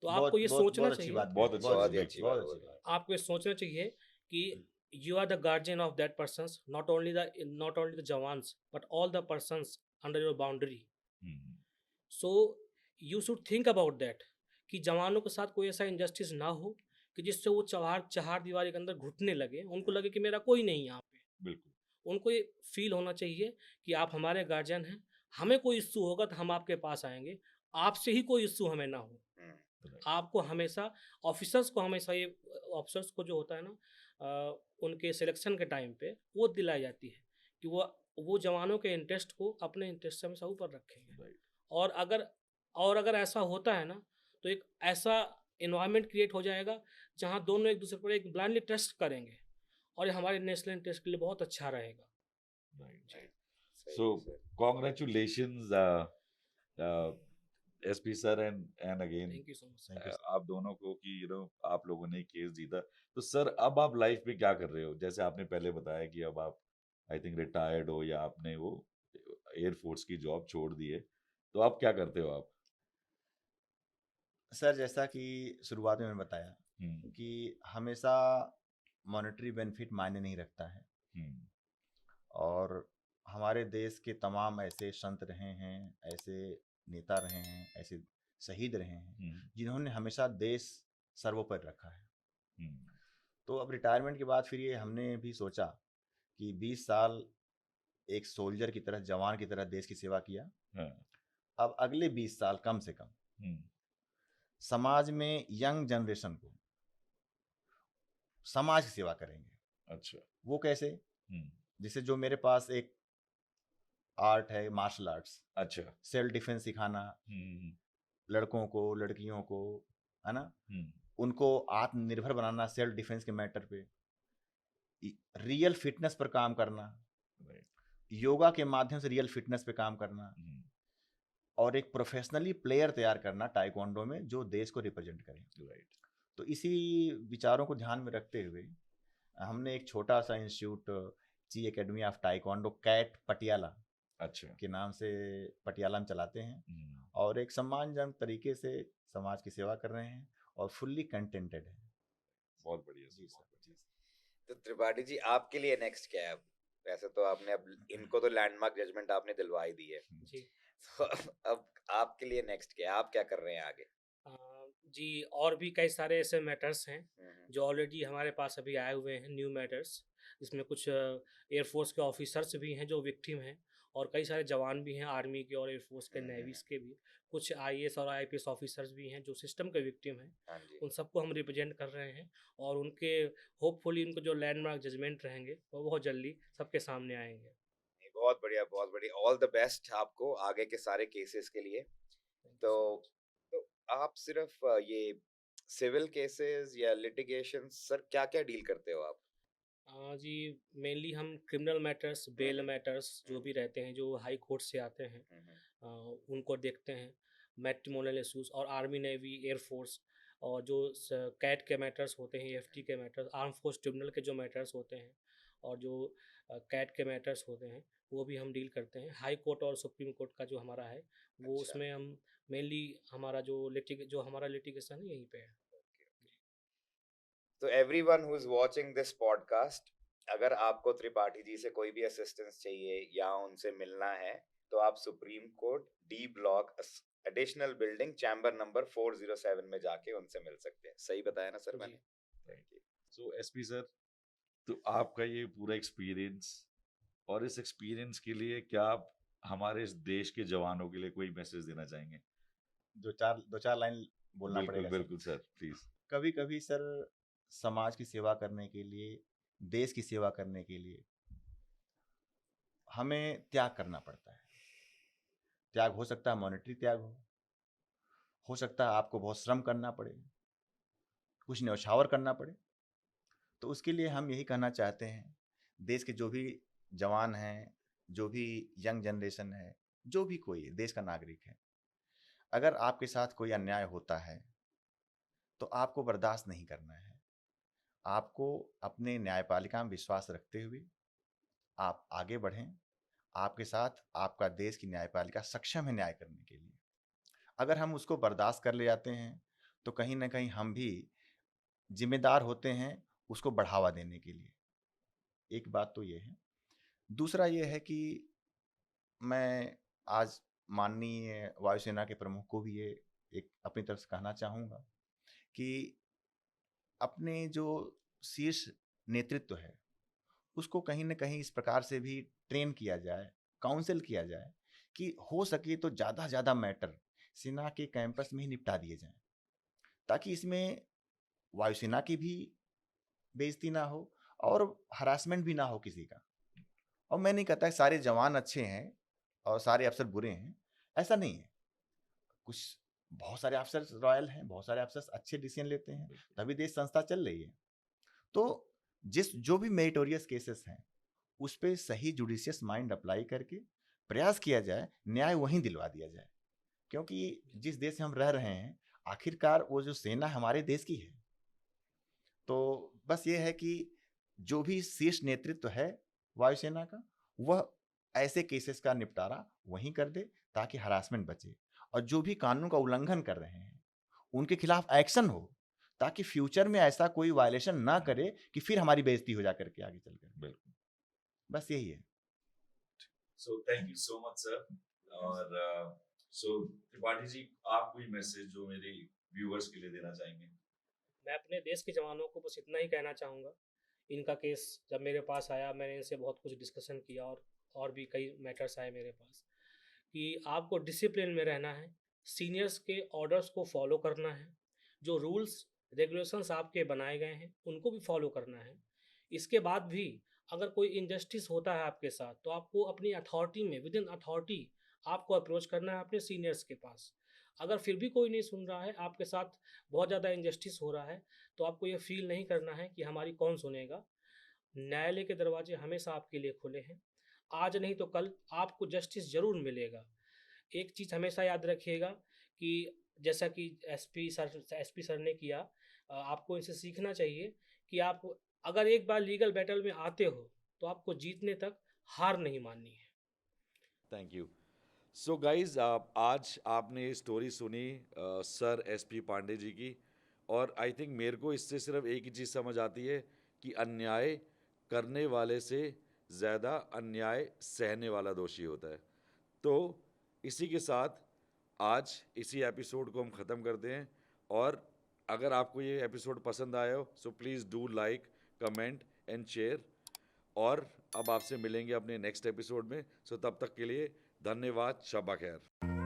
S3: तो आपको ये सोचना
S1: बहुत अच्छी
S3: चाहिए,
S1: बात,
S2: बहुत अच्छी
S4: बहुत
S2: बात,
S4: ही अच्छी
S1: बहुत
S4: बात,
S1: अच्छी
S4: बहुत
S1: बात।
S3: आपको ये सोचना चाहिए कि you are the guardian of that persons, not only the jawans but all the persons under your boundary.
S2: Hmm,
S3: So you should think about that कि जवानों के साथ कोई ऐसा इंजस्टिस ना हो कि जिससे वो चहार दीवारी के अंदर घुटने लगे, उनको लगे कि मेरा कोई नहीं यहाँ पे।
S2: बिल्कुल।
S3: उनको ये फील होना चाहिए कि आप हमारे गार्जियन हैं, हमें कोई इश्यू होगा तो हम आपके पास आएंगे, आपसे ही कोई इश्यू हमें ना हो। आपको हमेशा ऑफिसर्स को, हमेशा ये ऑफिसर्स को जो होता है ना, उनके सिलेक्शन के टाइम पे वो दिलाई जाती है कि वो जवानों के इंटरेस्ट को अपने इंटरेस्ट से हमेशा ऊपर रखेंगे। और अगर ऐसा होता है ना, तो एक ऐसा इन्वायरमेंट क्रिएट हो जाएगा जहाँ दोनों एक दूसरे पर एक ब्लाइंडली ट्रस्ट करेंगे और ये हमारे नेशनल इंटरेस्ट के लिए बहुत अच्छा रहेगा। जी।
S4: सही
S2: So
S4: है sir.
S2: congratulations, SP sir, and again
S3: thank you so much.
S1: Thank you sir.
S2: आप दोनों को कि आप लोगों ने केस जीता। तो सर अब आप लाइफ में क्या कर रहे हो? जैसे आपने पहले बताया कि अब आप आई थिंक रिटायर्ड हो या आपने वो एयरफोर्स की जॉब छोड़ दी है, तो आप क्या करते हो आप?
S1: सर जैसा कि शुरुआत में मैंने बताया
S2: हम्म
S1: कि हमेशा मॉनेटरी बेनिफिट मायने नहीं रखता है,
S2: हम्म
S1: और हमारे देश के तमाम ऐसे संत रहे हैं, ऐसे नेता रहे हैं, ऐसे शहीद रहे हैं
S2: हम्म
S1: जिन्होंने हमेशा देश सर्वोपरि रखा है।
S2: हम्म
S1: तो अब रिटायरमेंट के बाद फिर ये हमने भी सोचा कि 20 साल एक सोल्जर की तरह, जवान की तरह देश की सेवा किया।
S2: हाँ,
S1: अब अगले 20 साल कम से कम
S2: हम्म
S1: समाज में यंग जनरेशन को समाज की सेवा करेंगे।
S2: अच्छा।
S1: वो कैसे?
S2: हम्म
S1: जैसे जो मेरे पास एक आर्ट है, मार्शल आर्ट्स,
S2: अच्छा।
S1: सेल्फ डिफेंस सिखाना
S2: हम्म
S1: लड़कों को, लड़कियों को, है ना,
S2: हम्म
S1: उनको आत्मनिर्भर बनाना सेल्फ डिफेंस के मैटर पे, रियल फिटनेस पर काम करना,
S2: राइट।
S1: योगा के माध्यम से रियल फिटनेस पे काम करना, और एक प्रोफेशनली प्लेयर तैयार करना टाइकोंडो में जो देश को रिप्रेजेंट करे।
S2: राइट।
S1: तो इसी विचारों को ध्यान में रखते हुए हमने एक छोटा सा इंस्टीट्यूट, ची एकेडमी ऑफ टाइकोंडो कैट पटियाला
S2: अच्छा।
S1: के नाम से पटियाला में चलाते हैं,
S2: हम्म
S1: और एक सम्मानजनक तरीके से समाज की सेवा कर रहे हैं और फुल्ली कंटेंटेड है।
S2: बहुत बढ़िया
S1: जी
S2: सर,
S1: सर।
S2: बहुत बढ़िया।
S4: तो त्रिपाठी जी आपके लिए नेक्स्ट क्या है अब? वैसे तो आपने अब इनको तो लैंडमार्क जजमेंट आपने दिलवाई दी है,
S3: जी।
S4: तो अब आपके लिए नेक्स्ट क्या है? आप क्या कर रहे हैं आगे?
S3: जी, और भी कई सारे ऐसे मैटर्स हैं
S4: हम्म,
S3: जो ऑलरेडी हमारे पास अभी आए हुए हैं, न्यू मैटर्स, जिसमें कुछ एयरफोर्स के ऑफिसर्स भी हैं जो विक्टिम हैं, और कई सारे जवान भी हैं आर्मी के और एयरफोर्स के, नेवीज़ के भी, कुछ आईएएस और आईपीएस ऑफिसर्स भी हैं जो सिस्टम के विक्टिम हैं।
S4: हाँ जी।
S3: उन सबको हम रिप्रेजेंट कर रहे हैं, और उनके होपफुली उनको जो लैंडमार्क जजमेंट रहेंगे वो बहुत जल्दी सबके सामने आएंगे।
S4: नहीं, बहुत बढ़िया, बहुत बढ़िया। ऑल द बेस्ट आपको आगे के सारे केसेस के लिए।
S3: थैंक यू
S4: तो
S3: सो मच।
S4: तो आप सिर्फ ये सिविल केसेस या लिटिगेशन सर क्या-क्या डील करते हो आप?
S3: जी, मेनली हम क्रिमिनल मैटर्स, बेल मैटर्स जो भी रहते हैं जो हाई कोर्ट से आते हैं,
S4: हम्म,
S3: उनको देखते हैं। मैट्रिमोनियल इशूज़ और आर्मी, नेवी, एयरफोर्स, और जो कैट के मैटर्स होते हैं, एफटी के मैटर्स, आर्म फोर्स ट्रिब्यूनल के जो मैटर्स होते हैं, और जो कैट के मैटर्स होते हैं, वो भी हम डील करते हैं। हाई कोर्ट और सुप्रीम कोर्ट का जो हमारा है, वो
S4: अच्छा।
S3: उसमें हम मेनली हमारा जो हमारा लिटिगेशन है यहीं पे है।
S4: तो everyone who is watching this podcast, अगर आपको त्रिपाठी जी से कोई भी असिस्टेंस चाहिए या उनसे मिलना है, तो आप supreme court D block additional building chamber number 407 में जाके उनसे मिल सकते हैं। सही बताया ना सर
S3: जी।
S4: मैंने? Thank you.
S2: So SP sir, तो आपका ये पूरा एक्सपीरियंस, और इस एक्सपीरियंस के लिए क्या आप हमारे इस देश के जवानों के लिए कोई मैसेज देना चाहेंगे?
S1: दो चार लाइन बोलना
S2: बिल्कुल
S1: पड़ेगा सर।
S2: बिल्कुल सर, प्लीज।
S1: कभी कभी सर समाज की सेवा करने के लिए, देश की सेवा करने के लिए हमें त्याग करना पड़ता है। त्याग हो सकता है मॉनेटरी त्याग हो सकता है आपको बहुत श्रम करना पड़े, कुछ न्यौछावर करना पड़े। तो उसके लिए हम यही कहना चाहते हैं, देश के जो भी जवान हैं, जो भी यंग जनरेशन है, जो भी कोई देश का नागरिक है, अगर आपके साथ कोई अन्याय होता है तो आपको बर्दाश्त नहीं करना है। आपको अपने न्यायपालिका में विश्वास रखते हुए आप आगे बढ़ें। आपके साथ आपका देश की न्यायपालिका सक्षम है न्याय करने के लिए। अगर हम उसको बर्दाश्त कर ले जाते हैं तो कहीं ना कहीं हम भी जिम्मेदार होते हैं उसको बढ़ावा देने के लिए। एक बात तो ये है। दूसरा ये है कि मैं आज माननीय वायुसेना के प्रमुख को भी ये एक अपनी तरफ से कहना चाहूँगा कि अपने जो शीर्ष नेतृत्व है उसको कहीं न कहीं इस प्रकार से भी ट्रेन किया जाए, काउंसिल किया जाए कि हो सके तो ज़्यादा से ज़्यादा मैटर सेना के कैंपस में ही निपटा दिए जाएँ, ताकि इसमें वायुसेना की भी बेइज्जती ना हो और हरासमेंट भी ना हो किसी का। और मैं नहीं कहता कि सारे जवान अच्छे हैं और सारे अफ़सर बुरे हैं, ऐसा नहीं है। कुछ बहुत सारे अफ़सर रॉयल हैं, बहुत सारे अफ़सर अच्छे डिसीज़न लेते हैं, तभी देश संस्था चल रही है। तो जो भी मेरिटोरियस केसेस हैं उस पे सही जुडिशियस माइंड अप्लाई करके प्रयास किया जाए, न्याय वहीं दिलवा दिया जाए। क्योंकि जिस देश में हम रह रहे हैं, आखिरकार वो जो सेना हमारे देश की है। तो बस ये है कि जो भी शीर्ष नेतृत्व है वायुसेना का, वह ऐसे केसेस का निपटारा वहीं कर दे ताकि हरासमेंट बचे, और जो भी कानून का उल्लंघन कर रहे हैं उनके खिलाफ एक्शन हो, ताकि फ्यूचर में ऐसा कोई वायलेशन ना करे कि फिर हमारी बेइज्जती हो जा करके आगे चलकर।
S2: बिल्कुल।
S1: बस यही है।
S2: So thank you so much sir. और सो त्रिपाठी जी, आप कोई मैसेज जो मेरे व्यूअर्स के लिए देना चाहेंगे?
S3: मैं अपने देश के जवानों को बस इतना ही कहना चाहूँगा। इनका केस जब मेरे पास आया, मैंने इनसे बहुत कुछ डिस्कशन किया, और भी कई मैटर्स आए मेरे पास, कि आपको डिसिप्लिन में रहना है, सीनियर्स के ऑर्डर्स को फॉलो करना है, जो रूल्स रेगुलेशंस आपके बनाए गए हैं उनको भी फॉलो करना है। इसके बाद भी अगर कोई इनजस्टिस होता है आपके साथ, तो आपको अपनी अथॉरिटी में, विद इन अथॉरिटी, आपको अप्रोच करना है अपने सीनियर्स के पास। अगर फिर भी कोई नहीं सुन रहा है, आपके साथ बहुत ज़्यादा इनजस्टिस हो रहा है, तो आपको ये फील नहीं करना है कि हमारी कौन सुनेगा। न्यायालय के दरवाजे हमेशा आपके लिए खुले हैं। आज नहीं तो कल आपको जस्टिस ज़रूर मिलेगा। एक चीज़ हमेशा याद रखिएगा कि जैसा कि एसपी सर ने किया, आपको इनसे सीखना चाहिए कि आप अगर एक बार लीगल बैटल में आते हो, तो आपको जीतने तक हार नहीं माननी है।
S2: Thank you. सो गाइज, आज आपने स्टोरी सुनी सर एसपी पांडे जी की, और आई थिंक मेरे को इससे सिर्फ एक ही चीज़ समझ आती है कि अन्याय करने वाले से ज़्यादा अन्याय सहने वाला दोषी होता है। तो इसी के साथ आज इसी एपिसोड को हम ख़त्म करते हैं। और अगर आपको ये एपिसोड पसंद आया हो, so please do like, comment and share. और अब आपसे मिलेंगे अपने नेक्स्ट एपिसोड में। सो तब तक के लिए धन्यवाद। शब्बा खैर।